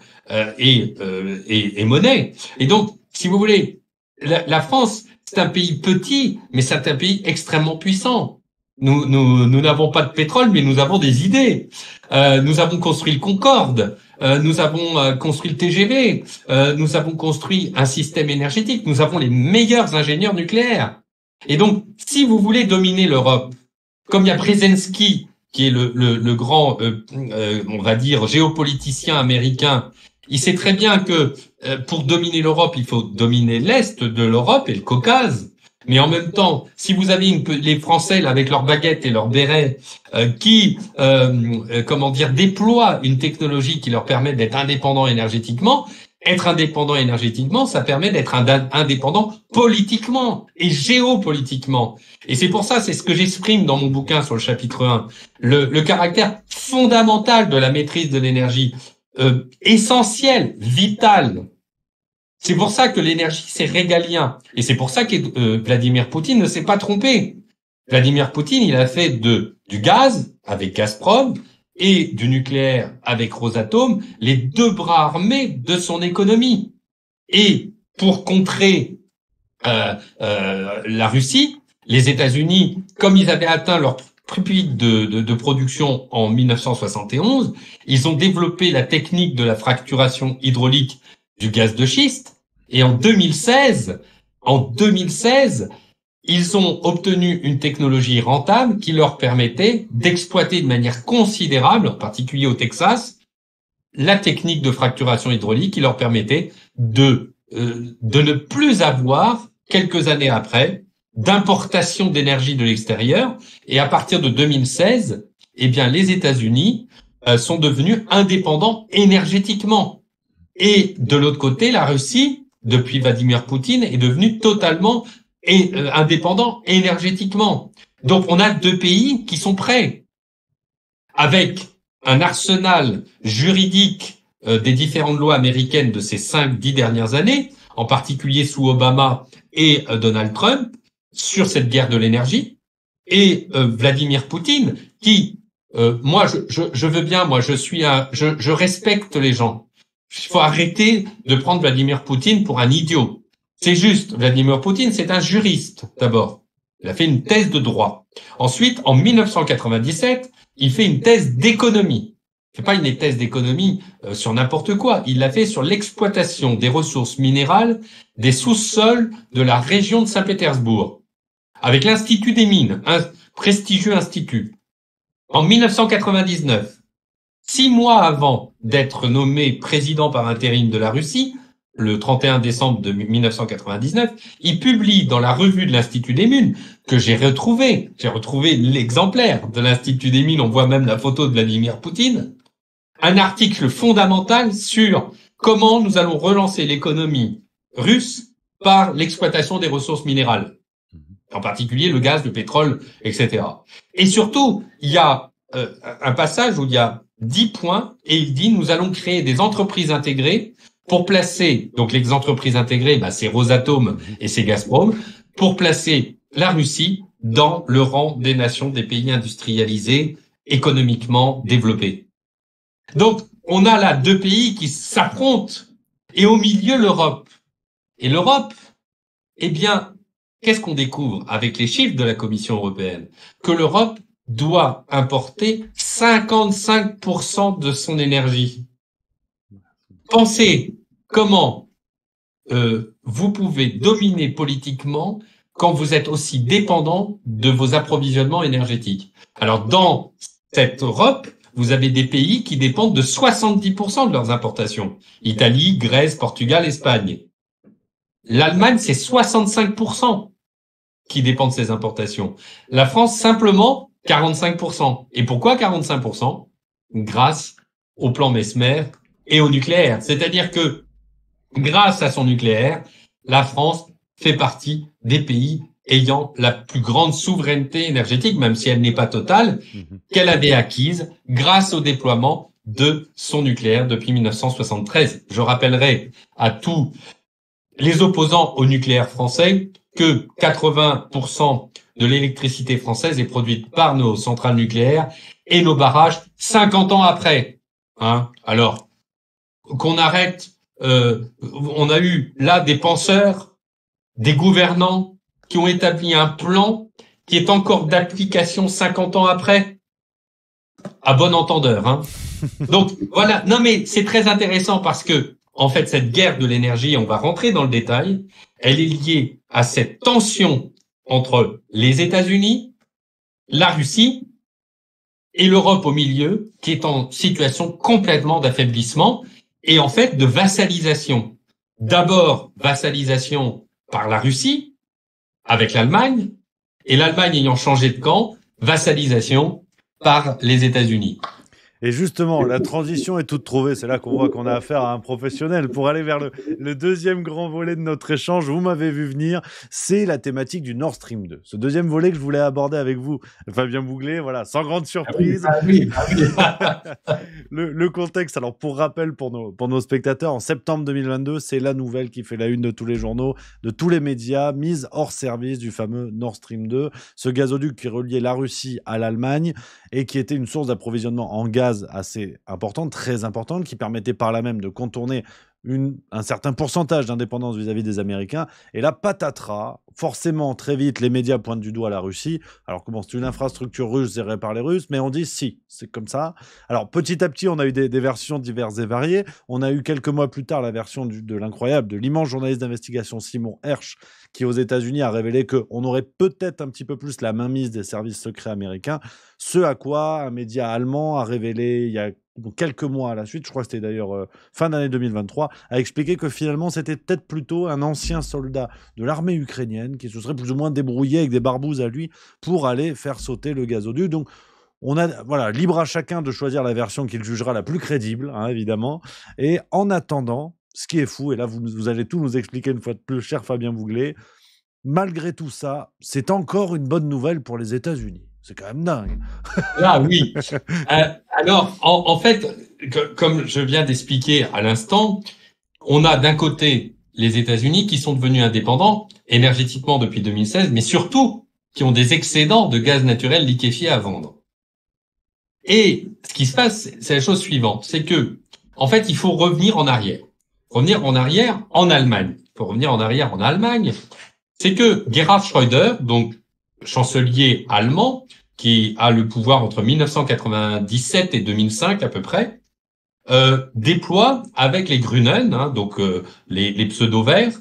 et Monnet. Et donc, si vous voulez, la France, c'est un pays petit, mais c'est un pays extrêmement puissant. Nous n'avons pas de pétrole, mais nous avons des idées. Nous avons construit le Concorde. Nous avons construit le TGV. Nous avons construit un système énergétique. Nous avons les meilleurs ingénieurs nucléaires. Et donc, si vous voulez dominer l'Europe, comme il y a Brzezinski, qui est le grand, on va dire, géopoliticien américain, il sait très bien que pour dominer l'Europe, il faut dominer l'Est de l'Europe et le Caucase. Mais en même temps, si vous avez les Français là, avec leurs baguettes et leurs bérets qui, déploient une technologie qui leur permet d'être indépendants énergétiquement, être indépendant énergétiquement, ça permet d'être indépendant politiquement et géopolitiquement. Et c'est pour ça, c'est ce que j'exprime dans mon bouquin sur le chapitre 1, le caractère fondamental de la maîtrise de l'énergie, essentiel, vital. C'est pour ça que l'énergie, c'est régalien. Et c'est pour ça que Vladimir Poutine ne s'est pas trompé. Vladimir Poutine, il a fait du gaz avec Gazprom et du nucléaire avec Rosatom les deux bras armés de son économie. Et pour contrer la Russie, les États-Unis, comme ils avaient atteint leur pic de production en 1971, ils ont développé la technique de la fracturation hydraulique du gaz de schiste. Et en 2016, ils ont obtenu une technologie rentable qui leur permettait d'exploiter de manière considérable, en particulier au Texas, la technique de fracturation hydraulique qui leur permettait de ne plus avoir, quelques années après, d'importation d'énergie de l'extérieur. Et à partir de 2016, eh bien, les États-Unis sont devenus indépendants énergétiquement. Et de l'autre côté, la Russie, depuis Vladimir Poutine, est devenue totalement indépendant énergétiquement. Donc, on a deux pays qui sont prêts, avec un arsenal juridique des différentes lois américaines de ces 5-10 dernières années, en particulier sous Obama et Donald Trump, sur cette guerre de l'énergie, et Vladimir Poutine, qui, moi, je veux bien, moi, je respecte les gens. Il faut arrêter de prendre Vladimir Poutine pour un idiot. C'est juste, Vladimir Poutine, c'est un juriste, d'abord. Il a fait une thèse de droit. Ensuite, en 1997, il fait une thèse d'économie. Il fait pas une thèse d'économie sur n'importe quoi. Il l'a fait sur l'exploitation des ressources minérales des sous-sols de la région de Saint-Pétersbourg, avec l'Institut des Mines, un prestigieux institut. En 1999, 6 mois avant d'être nommé président par intérim de la Russie, le 31 décembre de 1999, il publie dans la revue de l'Institut des Mines, que j'ai retrouvé l'exemplaire de l'Institut des Mines, on voit même la photo de Vladimir Poutine, un article fondamental sur comment nous allons relancer l'économie russe par l'exploitation des ressources minérales, en particulier le gaz, le pétrole, etc. Et surtout, il y a un passage où il y a 10 points, et il dit, nous allons créer des entreprises intégrées pour placer, donc les entreprises intégrées, c'est Rosatom et c'est Gazprom, pour placer la Russie dans le rang des nations des pays industrialisés, économiquement développés. Donc, on a là deux pays qui s'affrontent, et au milieu l'Europe. Et l'Europe, eh bien, qu'est-ce qu'on découvre avec les chiffres de la Commission européenne? Que l'Europe doit importer 55% de son énergie. Pensez comment vous pouvez dominer politiquement quand vous êtes aussi dépendant de vos approvisionnements énergétiques. Alors, dans cette Europe, vous avez des pays qui dépendent de 70% de leurs importations. Italie, Grèce, Portugal, Espagne. L'Allemagne, c'est 65% qui dépendent de ses importations. La France, simplement 45%. Et pourquoi 45%? Grâce au plan Mesmer et au nucléaire. C'est-à-dire que, grâce à son nucléaire, la France fait partie des pays ayant la plus grande souveraineté énergétique, même si elle n'est pas totale, qu'elle avait acquise grâce au déploiement de son nucléaire depuis 1973. Je rappellerai à tous les opposants au nucléaire français que 80% de l'électricité française est produite par nos centrales nucléaires et nos barrages 50 ans après. Alors, qu'on arrête, on a eu là des penseurs, des gouvernants qui ont établi un plan qui est encore d'application 50 ans après. À bon entendeur, Donc, voilà. Non, mais c'est très intéressant parce que, en fait, cette guerre de l'énergie, on va rentrer dans le détail, elle est liée à cette tension entre les États-Unis, la Russie et l'Europe au milieu, qui est en situation complètement d'affaiblissement et en fait de vassalisation. D'abord, vassalisation par la Russie, avec l'Allemagne, et l'Allemagne ayant changé de camp, vassalisation par les États-Unis. Et justement, la transition est toute trouvée. C'est là qu'on voit qu'on a affaire à un professionnel. Pour aller vers le deuxième grand volet de notre échange, vous m'avez vu venir, c'est la thématique du Nord Stream 2. Ce deuxième volet que je voulais aborder avec vous, Fabien Bouglet, voilà, sans grande surprise. Le contexte, alors pour rappel pour nos spectateurs, en septembre 2022, c'est la nouvelle qui fait la une de tous les journaux, de tous les médias, mise hors service du fameux Nord Stream 2, ce gazoduc qui reliait la Russie à l'Allemagne et qui était une source d'approvisionnement en gaz assez importante, très importante, qui permettait par là même de contourner un certain pourcentage d'indépendance vis-à-vis des Américains. Et là, patatras, forcément, très vite, les médias pointent du doigt la Russie. Alors, comment c'est une infrastructure russe gérée par les Russes, mais on dit si, c'est comme ça. Alors, petit à petit, on a eu des versions diverses et variées. On a eu quelques mois plus tard la version de l'incroyable, de l'immense journaliste d'investigation Simon Hersh, qui aux États-Unis a révélé qu'on aurait peut-être un petit peu plus la mainmise des services secrets américains. Ce à quoi un média allemand a révélé il y a quelques mois à la suite, je crois que c'était d'ailleurs fin d'année 2023, a expliqué que finalement c'était peut-être plutôt un ancien soldat de l'armée ukrainienne qui se serait plus ou moins débrouillé avec des barbouzes à lui pour aller faire sauter le gazoduc. Donc on a, voilà, libre à chacun de choisir la version qu'il jugera la plus crédible, hein, évidemment. Et en attendant, ce qui est fou, et là vous allez tout nous expliquer une fois de plus, cher Fabien Bouglet, malgré tout ça, c'est encore une bonne nouvelle pour les États-Unis. C'est quand même dingue. Là, oui. Alors, en fait, comme je viens d'expliquer à l'instant, on a d'un côté les États-Unis qui sont devenus indépendants énergétiquement depuis 2016, mais surtout qui ont des excédents de gaz naturel liquéfié à vendre. Et ce qui se passe, c'est la chose suivante, c'est que, en fait, il faut revenir en arrière. Revenir en arrière en Allemagne. Il faut revenir en arrière en Allemagne. C'est que Gerhard Schröder, donc chancelier allemand, qui a le pouvoir entre 1997 et 2005 à peu près, déploie avec les Grünen, hein, donc les pseudo-verts,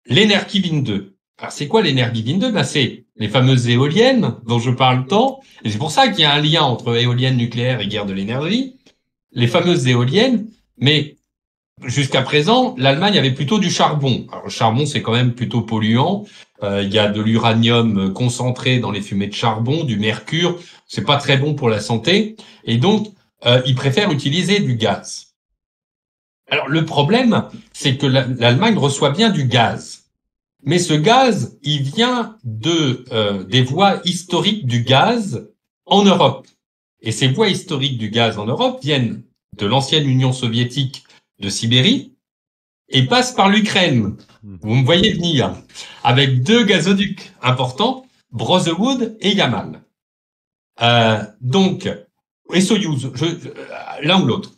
l'Energiewende. Alors c'est quoi l'Energiewende? Ben c'est les fameuses éoliennes dont je parle tant, et c'est pour ça qu'il y a un lien entre éoliennes nucléaires et guerre de l'énergie. Les fameuses éoliennes, mais jusqu'à présent, l'Allemagne avait plutôt du charbon. Alors le charbon, c'est quand même plutôt polluant. Il y a de l'uranium concentré dans les fumées de charbon, du mercure. C'est pas très bon pour la santé. Et donc, ils préfèrent utiliser du gaz. Alors le problème, c'est que l'Allemagne reçoit bien du gaz. Mais ce gaz, il vient des voies historiques du gaz en Europe. Et ces voies historiques du gaz en Europe viennent de l'ancienne Union soviétique de Sibérie et passent par l'Ukraine. Vous me voyez venir. Avec deux gazoducs importants, Brozowód et Yamal. Donc, et Soyouz, l'un ou l'autre.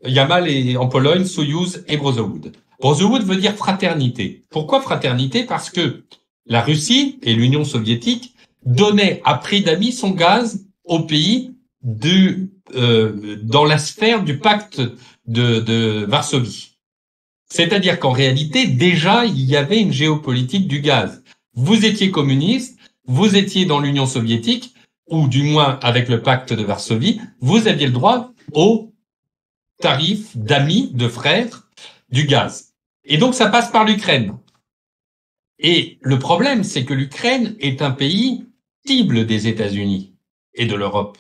Yamal est en Pologne, Soyouz et Brozowód. Brozowód veut dire fraternité. Pourquoi fraternité? Parce que la Russie et l'Union soviétique donnaient à prix d'amis son gaz aux pays dans la sphère du pacte de Varsovie. C'est-à-dire qu'en réalité, déjà, il y avait une géopolitique du gaz. Vous étiez communiste, vous étiez dans l'Union soviétique, ou du moins avec le pacte de Varsovie, vous aviez le droit au tarif d'amis, de frères, du gaz. Et donc, ça passe par l'Ukraine. Et le problème, c'est que l'Ukraine est un pays cible des États-Unis et de l'Europe.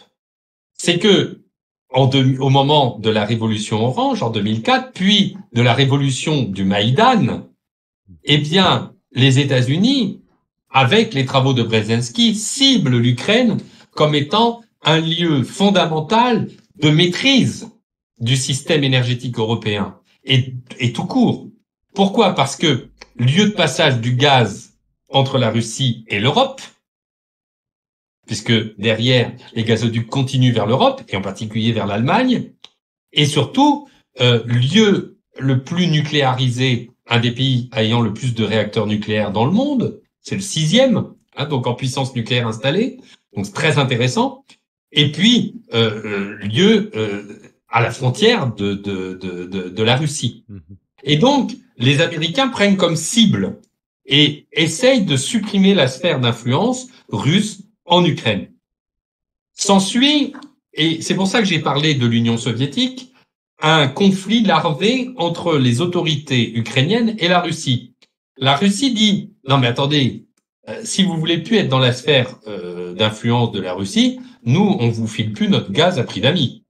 C'est que, au moment de la révolution orange, en 2004, puis de la révolution du Maïdan, eh bien, les États-Unis, avec les travaux de Brzezinski, ciblent l'Ukraine comme étant un lieu fondamental de maîtrise du système énergétique européen et tout court. Pourquoi? Parce que lieu de passage du gaz entre la Russie et l'Europe, puisque derrière, les gazoducs continuent vers l'Europe, et en particulier vers l'Allemagne, et surtout, lieu le plus nucléarisé, un des pays ayant le plus de réacteurs nucléaires dans le monde, c'est le 6e, hein, donc en puissance nucléaire installée, donc c'est très intéressant, et puis, lieu à la frontière de la Russie. Et donc, les Américains prennent comme cible et essayent de supprimer la sphère d'influence russe en Ukraine. S'ensuit, et c'est pour ça que j'ai parlé de l'Union soviétique, un conflit larvé entre les autorités ukrainiennes et la Russie. La Russie dit, non mais attendez, si vous voulez plus être dans la sphère d'influence de la Russie, nous, on vous file plus notre gaz à prix d'amis.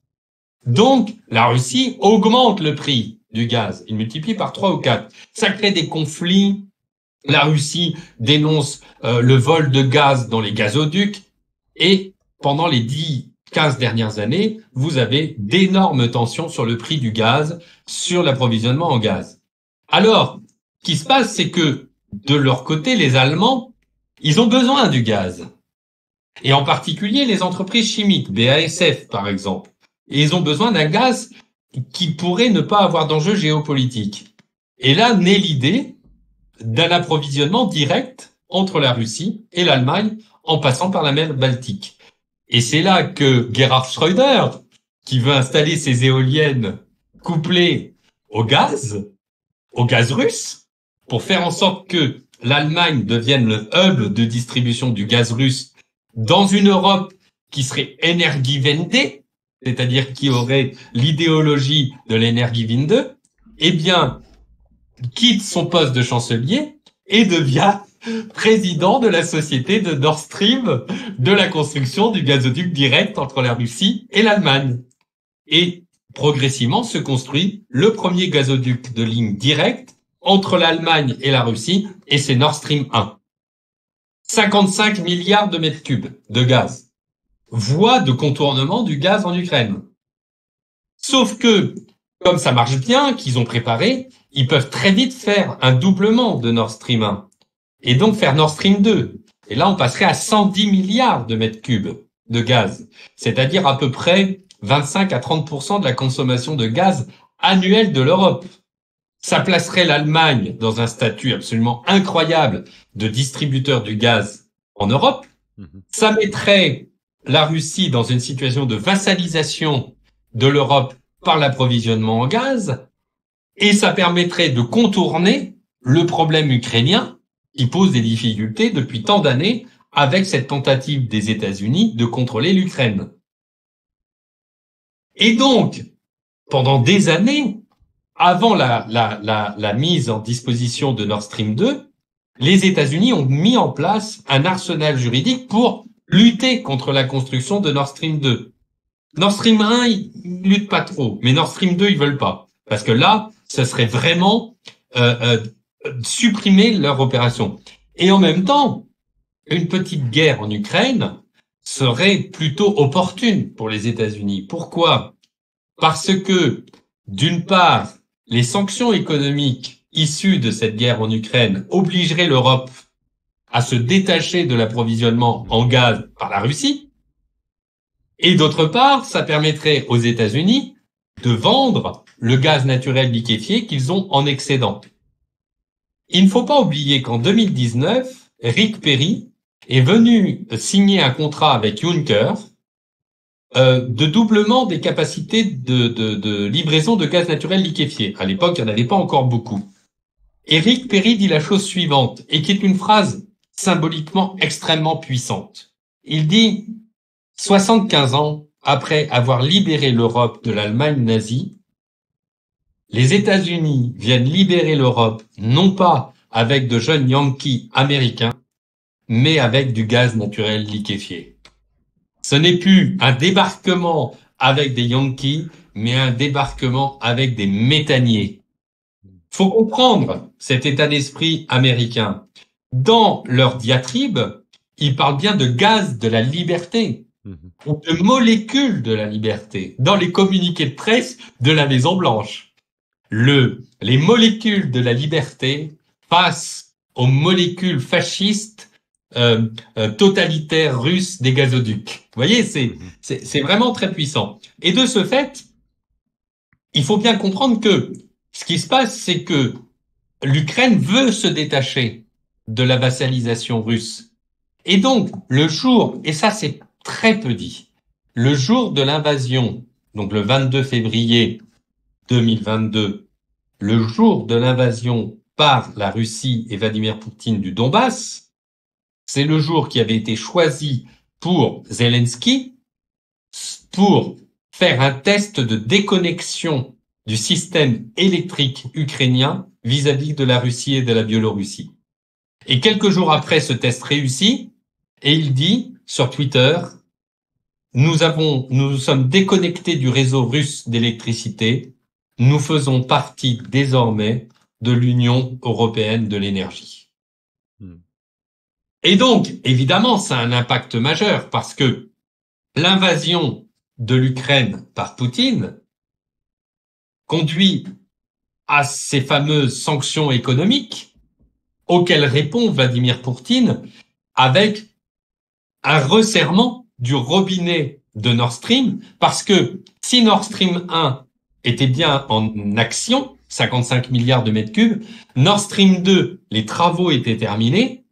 Donc, la Russie augmente le prix du gaz. Il multiplie par 3 ou 4. Ça crée des conflits. La Russie dénonce le vol de gaz dans les gazoducs. Et pendant les 10-15 dernières années, vous avez d'énormes tensions sur le prix du gaz, sur l'approvisionnement en gaz. Alors, ce qui se passe, c'est que de leur côté, les Allemands, ils ont besoin du gaz. Et en particulier, les entreprises chimiques, BASF par exemple. Et ils ont besoin d'un gaz qui pourrait ne pas avoir d'enjeu géopolitique. Et là naît l'idée d'un approvisionnement direct entre la Russie et l'Allemagne en passant par la mer Baltique. Et c'est là que Gerhard Schröder, qui veut installer ses éoliennes couplées au gaz russe, pour faire en sorte que l'Allemagne devienne le hub de distribution du gaz russe dans une Europe qui serait Energiewende, c'est-à-dire qui aurait l'idéologie de l'Energiewende, eh bien, quitte son poste de chancelier et devient président de la société de Nord Stream, de la construction du gazoduc direct entre la Russie et l'Allemagne. Et progressivement se construit le premier gazoduc de ligne directe entre l'Allemagne et la Russie, et c'est Nord Stream 1. 55 milliards de mètres cubes de gaz. Voie de contournement du gaz en Ukraine. Sauf que, comme ça marche bien, qu'ils ont préparé, ils peuvent très vite faire un doublement de Nord Stream 1. Et donc faire Nord Stream 2. Et là, on passerait à 110 milliards de mètres cubes de gaz. C'est-à-dire à peu près 25 à 30% de la consommation de gaz annuelle de l'Europe. Ça placerait l'Allemagne dans un statut absolument incroyable de distributeur du gaz en Europe. Ça mettrait la Russie dans une situation de vassalisation de l'Europe par l'approvisionnement en gaz. Et ça permettrait de contourner le problème ukrainien qui pose des difficultés depuis tant d'années avec cette tentative des États-Unis de contrôler l'Ukraine. Et donc, pendant des années, avant la mise en disposition de Nord Stream 2, les États-Unis ont mis en place un arsenal juridique pour lutter contre la construction de Nord Stream 2. Nord Stream 1, ils luttent pas trop, mais Nord Stream 2, ils veulent pas. Parce que là, ça serait vraiment supprimer leur opération. Et en même temps, une petite guerre en Ukraine serait plutôt opportune pour les États-Unis. Pourquoi? Parce que, d'une part, les sanctions économiques issues de cette guerre en Ukraine obligeraient l'Europe à se détacher de l'approvisionnement en gaz par la Russie. Et d'autre part, ça permettrait aux États-Unis de vendre le gaz naturel liquéfié qu'ils ont en excédent. Il ne faut pas oublier qu'en 2019, Rick Perry est venu signer un contrat avec Juncker de doublement des capacités de livraison de gaz naturel liquéfié. À l'époque, il n'y en avait pas encore beaucoup. Et Rick Perry dit la chose suivante, et qui est une phrase symboliquement extrêmement puissante. Il dit « 75 ans après avoir libéré l'Europe de l'Allemagne nazie, les États-Unis viennent libérer l'Europe non pas avec de jeunes Yankees américains, mais avec du gaz naturel liquéfié. Ce n'est plus un débarquement avec des Yankees, mais un débarquement avec des méthaniers. » Faut comprendre cet état d'esprit américain. Dans leur diatribe, ils parlent bien de gaz de la liberté, ou de molécules de la liberté, dans les communiqués de presse de la Maison-Blanche. Les molécules de la liberté passent aux molécules fascistes totalitaires russes des gazoducs. Vous voyez, c'est vraiment très puissant. Et de ce fait, il faut bien comprendre que ce qui se passe, c'est que l'Ukraine veut se détacher de la vassalisation russe. Et donc, le jour, et ça c'est très peu dit, le jour de l'invasion, donc le 22 février 2022, le jour de l'invasion par la Russie et Vladimir Poutine du Donbass, c'est le jour qui avait été choisi pour Zelensky pour faire un test de déconnexion du système électrique ukrainien vis-à-vis de la Russie et de la Biélorussie. Et quelques jours après ce test réussi, et il dit sur Twitter, nous sommes déconnectés du réseau russe d'électricité, nous faisons partie désormais de l'Union européenne de l'énergie. Et donc, évidemment, ça a un impact majeur parce que l'invasion de l'Ukraine par Poutine conduit à ces fameuses sanctions économiques auxquelles répond Vladimir Poutine avec un resserrement du robinet de Nord Stream, parce que si Nord Stream 1 était bien en action, 55 milliards de mètres cubes, Nord Stream 2, les travaux étaient terminés,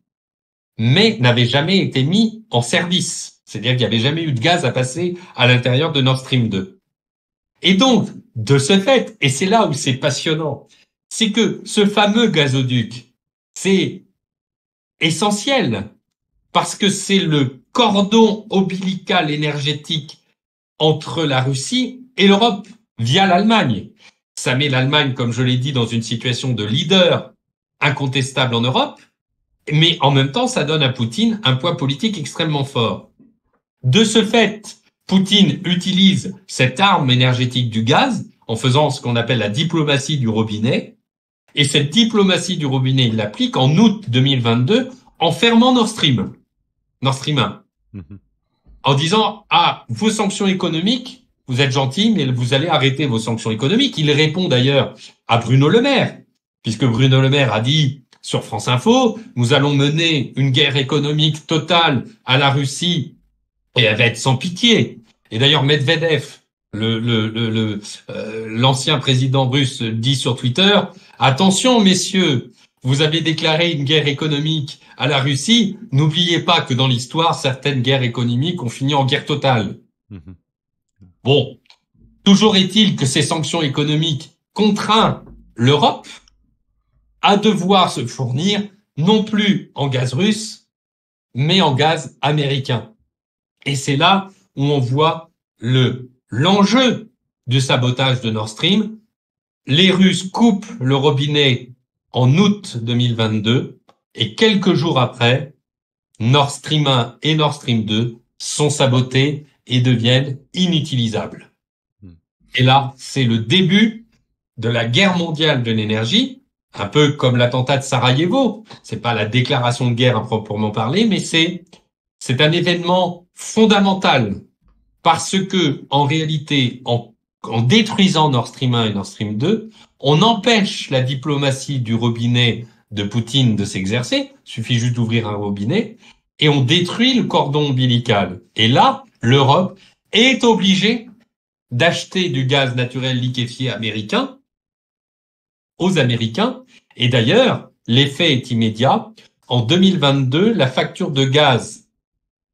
mais n'avaient jamais été mis en service. C'est-à-dire qu'il n'y avait jamais eu de gaz à passer à l'intérieur de Nord Stream 2. Et donc, de ce fait, et c'est là où c'est passionnant, c'est que ce fameux gazoduc, c'est essentiel, parce que c'est le cordon ombilical énergétique entre la Russie et l'Europe via l'Allemagne. Ça met l'Allemagne, comme je l'ai dit, dans une situation de leader incontestable en Europe, mais en même temps, ça donne à Poutine un poids politique extrêmement fort. De ce fait, Poutine utilise cette arme énergétique du gaz en faisant ce qu'on appelle la diplomatie du robinet, et cette diplomatie du robinet, il l'applique en août 2022 en fermant Nord Stream 1, en disant « Ah, vos sanctions économiques, vous êtes gentils, mais vous allez arrêter vos sanctions économiques. » Il répond d'ailleurs à Bruno Le Maire, puisque Bruno Le Maire a dit sur France Info, nous allons mener une guerre économique totale à la Russie et elle va être sans pitié. Et d'ailleurs, Medvedev, l'ancien président russe, dit sur Twitter, attention messieurs, vous avez déclaré une guerre économique à la Russie, n'oubliez pas que dans l'histoire, certaines guerres économiques ont fini en guerre totale. Bon, toujours est-il que ces sanctions économiques contraignent l'Europe à devoir se fournir non plus en gaz russe, mais en gaz américain. Et c'est là où on voit l'enjeu du sabotage de Nord Stream. Les Russes coupent le robinet en août 2022 et quelques jours après, Nord Stream 1 et Nord Stream 2 sont sabotés et deviennent inutilisables. Et là, c'est le début de la guerre mondiale de l'énergie, un peu comme l'attentat de Sarajevo. C'est pas la déclaration de guerre à proprement parler, mais c'est un événement fondamental parce que, en réalité, en détruisant Nord Stream 1 et Nord Stream 2, on empêche la diplomatie du robinet de Poutine de s'exercer. Il suffit juste d'ouvrir un robinet et on détruit le cordon ombilical. Et là, l'Europe est obligée d'acheter du gaz naturel liquéfié américain aux Américains. Et d'ailleurs, l'effet est immédiat. En 2022, la facture de gaz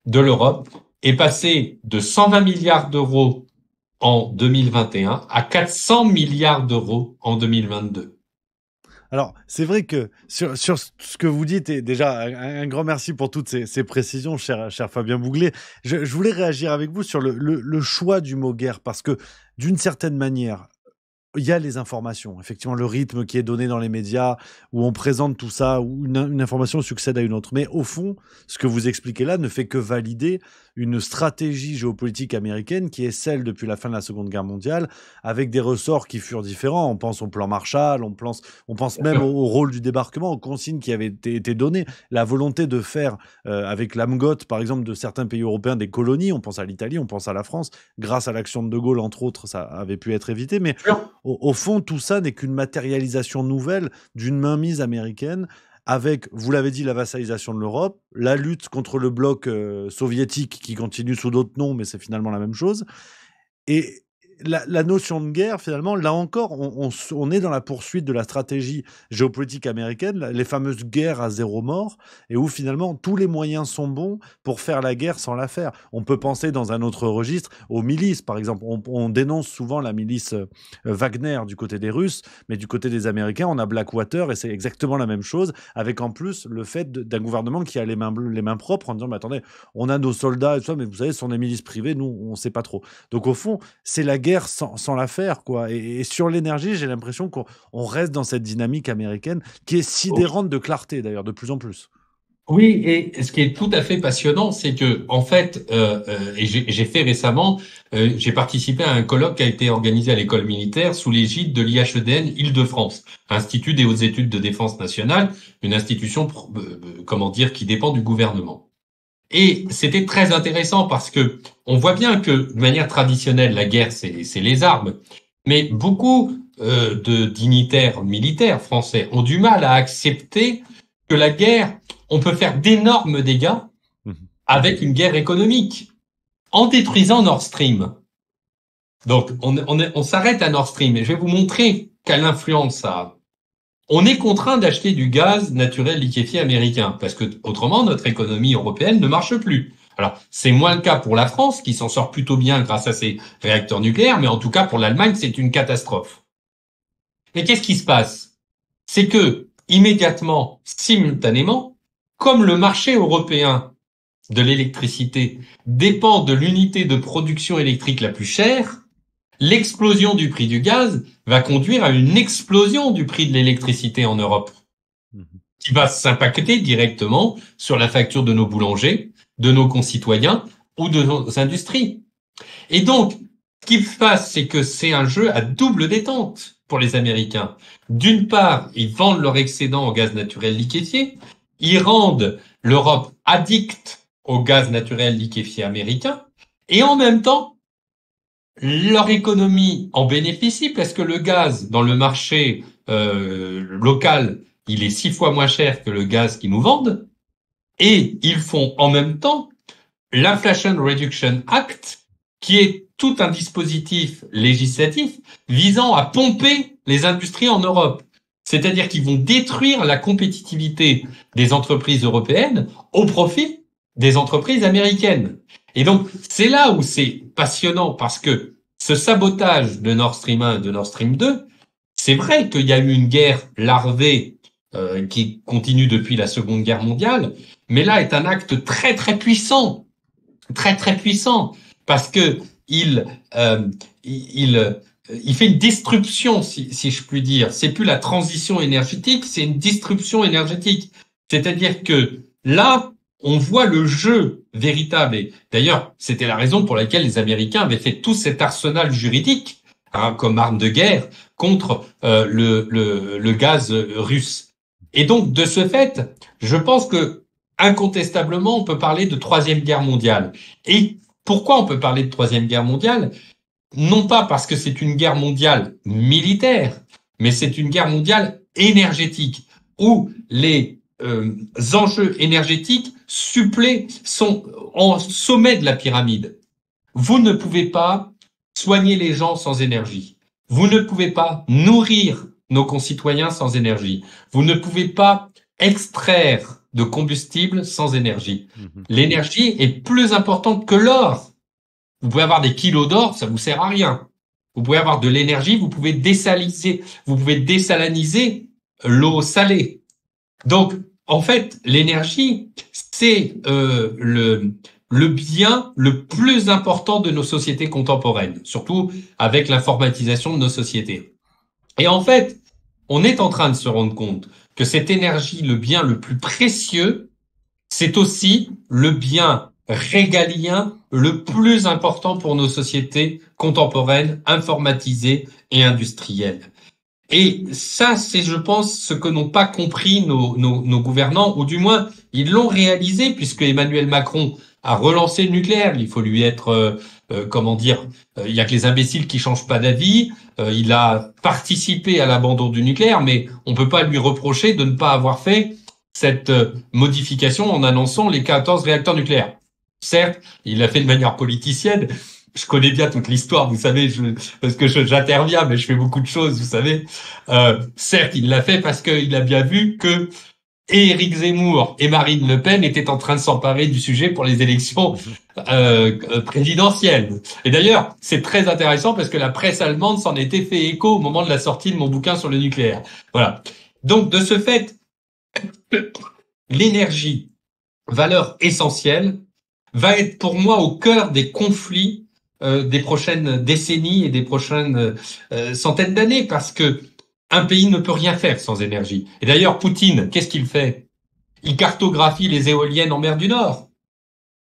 de l'Europe est passée de 120 milliards d'euros en 2021 à 400 milliards d'euros en 2022. Alors, c'est vrai que sur ce que vous dites, et déjà, un grand merci pour toutes ces précisions, cher Fabien Bouglet. Je voulais réagir avec vous sur le choix du mot guerre, parce que d'une certaine manière, il y a les informations, effectivement, le rythme qui est donné dans les médias, où on présente tout ça, où une information succède à une autre. Mais au fond, ce que vous expliquez là ne fait que valider une stratégie géopolitique américaine qui est celle depuis la fin de la Seconde Guerre mondiale, avec des ressorts qui furent différents. On pense au plan Marshall, on pense même au rôle du débarquement, aux consignes qui avaient été données, la volonté de faire, avec l'AMGOT, par exemple, de certains pays européens, des colonies. On pense à l'Italie, on pense à la France. Grâce à l'action de De Gaulle, entre autres, ça avait pu être évité. Mais au fond, tout ça n'est qu'une matérialisation nouvelle d'une mainmise américaine avec, vous l'avez dit, la vassalisation de l'Europe, la lutte contre le bloc soviétique qui continue sous d'autres noms, mais c'est finalement la même chose. Et la notion de guerre, finalement, là encore, on est dans la poursuite de la stratégie géopolitique américaine, les fameuses guerres à zéro mort, et où finalement tous les moyens sont bons pour faire la guerre sans la faire. On peut penser dans un autre registre aux milices, par exemple. On dénonce souvent la milice Wagner du côté des Russes, mais du côté des Américains, on a Blackwater, et c'est exactement la même chose, avec en plus le fait d'un gouvernement qui a les mains propres en disant, mais attendez, on a nos soldats et tout ça, mais vous savez, ce sont des milices privées, nous, on ne sait pas trop. Donc au fond, c'est la guerre sans la faire, quoi. Et sur l'énergie, j'ai l'impression qu'on reste dans cette dynamique américaine qui est sidérante de clarté, d'ailleurs, de plus en plus. Oui, et ce qui est tout à fait passionnant, c'est que, en fait, et j'ai fait récemment, j'ai participé à un colloque qui a été organisé à l'école militaire sous l'égide de l'IHEDN Île-de-France, Institut des hautes études de défense nationale, une institution, qui dépend du gouvernement. Et c'était très intéressant parce que on voit bien que de manière traditionnelle, la guerre, c'est les armes. Mais beaucoup de dignitaires militaires français ont du mal à accepter que la guerre, on peut faire d'énormes dégâts avec une guerre économique en détruisant Nord Stream. Donc, on s'arrête à Nord Stream et je vais vous montrer quelle influence ça a. On est contraint d'acheter du gaz naturel liquéfié américain parce que autrement notre économie européenne ne marche plus. Alors, c'est moins le cas pour la France qui s'en sort plutôt bien grâce à ses réacteurs nucléaires, mais en tout cas pour l'Allemagne, c'est une catastrophe. Mais qu'est-ce qui se passe? C'est que immédiatement, simultanément, comme le marché européen de l'électricité dépend de l'unité de production électrique la plus chère, l'explosion du prix du gaz va conduire à une explosion du prix de l'électricité en Europe, qui va s'impacter directement sur la facture de nos boulangers, de nos concitoyens ou de nos industries. Et donc, ce qui se passe, c'est que c'est un jeu à double détente pour les Américains. D'une part, ils vendent leur excédent au gaz naturel liquéfié, ils rendent l'Europe addicte au gaz naturel liquéfié américain, et en même temps, leur économie en bénéficie parce que le gaz dans le marché local, il est 6 fois moins cher que le gaz qu'ils nous vendent, et ils font en même temps l'Inflation Reduction Act, qui est tout un dispositif législatif visant à pomper les industries en Europe. C'est-à-dire qu'ils vont détruire la compétitivité des entreprises européennes au profit des entreprises américaines. Et donc, c'est là où c'est passionnant parce que ce sabotage de Nord Stream 1 et de Nord Stream 2, c'est vrai qu'il y a eu une guerre larvée qui continue depuis la Seconde Guerre mondiale, mais là est un acte très très puissant, parce que il fait une disruption, si je puis dire. C'est plus la transition énergétique, c'est une disruption énergétique. C'est-à-dire que là, on voit le jeu véritable. Et d'ailleurs, c'était la raison pour laquelle les Américains avaient fait tout cet arsenal juridique comme arme de guerre contre le gaz russe. Et donc, de ce fait, je pense que incontestablement, on peut parler de Troisième Guerre mondiale. Et pourquoi on peut parler de Troisième Guerre mondiale ? Non pas parce que c'est une guerre mondiale militaire, mais c'est une guerre mondiale énergétique, où les enjeux énergétiques sont en sommet de la pyramide. Vous ne pouvez pas soigner les gens sans énergie. Vous ne pouvez pas nourrir nos concitoyens sans énergie. Vous ne pouvez pas extraire de combustible sans énergie. L'énergie est plus importante que l'or. Vous pouvez avoir des kilos d'or, ça vous sert à rien. Vous pouvez avoir de l'énergie, vous pouvez désaliniser l'eau salée. Donc, en fait, l'énergie, c'est le bien le plus important de nos sociétés contemporaines, surtout avec l'informatisation de nos sociétés. Et en fait, on est en train de se rendre compte que cette énergie, le bien le plus précieux, c'est aussi le bien régalien le plus important pour nos sociétés contemporaines, informatisées et industrielles. Et ça, c'est, je pense, ce que n'ont pas compris nos gouvernants, ou du moins, ils l'ont réalisé, puisque Emmanuel Macron a relancé le nucléaire. Il faut lui être, il y a que les imbéciles qui changent pas d'avis. Il a participé à l'abandon du nucléaire, mais on peut pas lui reprocher de ne pas avoir fait cette modification en annonçant les 14 réacteurs nucléaires. Certes, il l'a fait de manière politicienne. Je connais bien toute l'histoire, vous savez, parce que j'interviens, mais je fais beaucoup de choses, vous savez. Certes, il l'a fait parce qu'il a bien vu que Éric Zemmour et Marine Le Pen étaient en train de s'emparer du sujet pour les élections présidentielles. Et d'ailleurs, c'est très intéressant parce que la presse allemande s'en était fait écho au moment de la sortie de mon bouquin sur le nucléaire. Voilà. Donc, de ce fait, l'énergie, valeur essentielle, va être pour moi au cœur des conflits des prochaines décennies et des prochaines centaines d'années, parce que un pays ne peut rien faire sans énergie. Et d'ailleurs, Poutine, qu'est-ce qu'il fait ? Il cartographie les éoliennes en mer du Nord.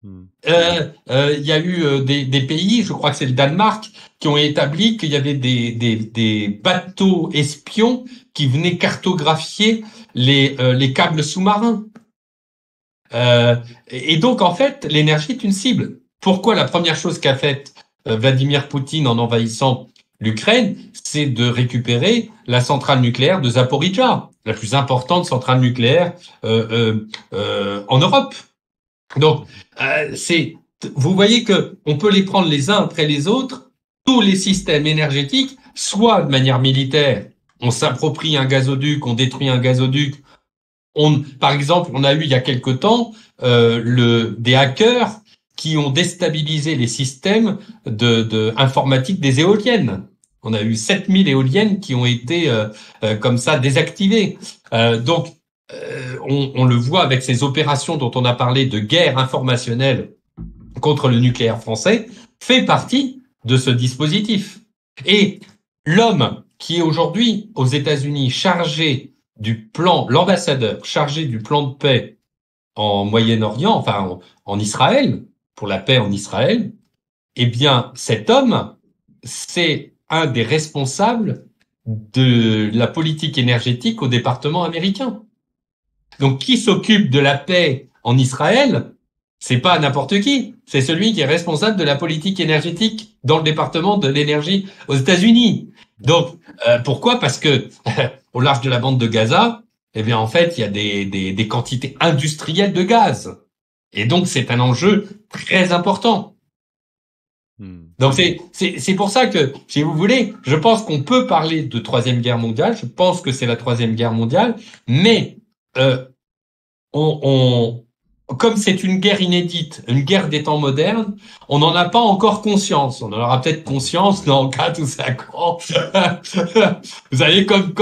Il y a eu des pays, je crois que c'est le Danemark, qui ont établi qu'il y avait des bateaux espions qui venaient cartographier les câbles sous-marins. Et donc, en fait, l'énergie est une cible. Pourquoi la première chose qu'a faite Vladimir Poutine en envahissant l'Ukraine, c'est de récupérer la centrale nucléaire de Zaporijia, la plus importante centrale nucléaire en Europe. Donc, vous voyez que on peut les prendre les uns après les autres, tous les systèmes énergétiques, soit de manière militaire, on s'approprie un gazoduc, on détruit un gazoduc. Par exemple, on a eu il y a quelque temps des hackers qui ont déstabilisé les systèmes de informatique des éoliennes. On a eu 7000 éoliennes qui ont été comme ça désactivées. Donc, on le voit avec ces opérations dont on a parlé de guerre informationnelle contre le nucléaire français, fait partie de ce dispositif. Et l'homme qui est aujourd'hui aux États-Unis chargé du plan, l'ambassadeur chargé du plan de paix en Moyen-Orient, enfin en Israël, pour la paix en Israël, eh bien cet homme, c'est un des responsables de la politique énergétique au département américain. Donc qui s'occupe de la paix en Israël? C'est pas n'importe qui, c'est celui qui est responsable de la politique énergétique dans le département de l'énergie aux États-Unis. Donc pourquoi? Parce que au large de la bande de Gaza, eh bien en fait, il y a des quantités industrielles de gaz. Et donc c'est un enjeu très important. Donc c'est pour ça que, si vous voulez, je pense qu'on peut parler de Troisième Guerre mondiale, je pense que c'est la Troisième Guerre mondiale, mais comme c'est une guerre inédite, une guerre des temps modernes, on n'en a pas encore conscience. On en aura peut-être conscience dans 4 ou 5 ans. Vous savez, comme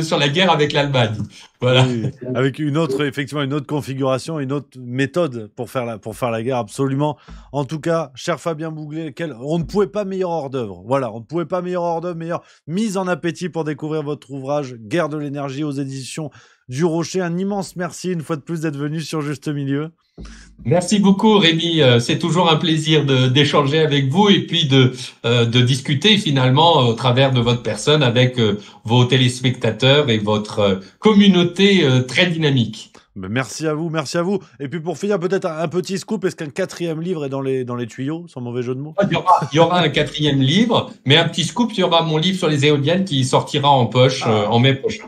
sur la guerre avec l'Allemagne. Voilà. Oui, avec effectivement une autre configuration, une autre méthode pour faire la guerre, absolument. En tout cas, cher Fabien Bouglet, on ne pouvait pas meilleur hors d'œuvre. Voilà, on ne pouvait pas meilleur hors d'œuvre, meilleure mise en appétit pour découvrir votre ouvrage Guerre de l'énergie aux éditions du Rocher. Un immense merci une fois de plus d'être venu sur Juste Milieu. Merci beaucoup Rémi, c'est toujours un plaisir d'échanger avec vous et puis de discuter finalement au travers de votre personne avec vos téléspectateurs et votre communauté très dynamique. Merci à vous, merci à vous. Et puis pour finir, peut-être un petit scoop, est-ce qu'un 4e livre est dans les tuyaux, sans mauvais jeu de mots? Il y aura un 4e livre, mais un petit scoop, il y aura mon livre sur les éoliennes qui sortira en poche en mai prochain.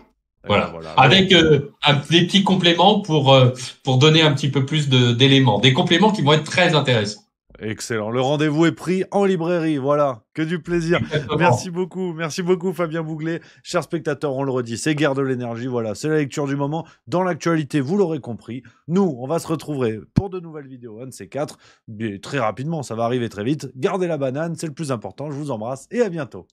Voilà. Avec des petits compléments pour donner un petit peu plus d'éléments. Des compléments qui vont être très intéressants. Excellent. Le rendez-vous est pris en librairie. Voilà. Que du plaisir. Exactement. Merci beaucoup. Merci beaucoup, Fabien Bouglet. Chers spectateurs, on le redit, c'est Guerre de l'énergie. Voilà. C'est la lecture du moment. Dans l'actualité, vous l'aurez compris. Nous, on va se retrouver pour de nouvelles vidéos. Un de ces 4. Très rapidement. Ça va arriver très vite. Gardez la banane. C'est le plus important. Je vous embrasse et à bientôt.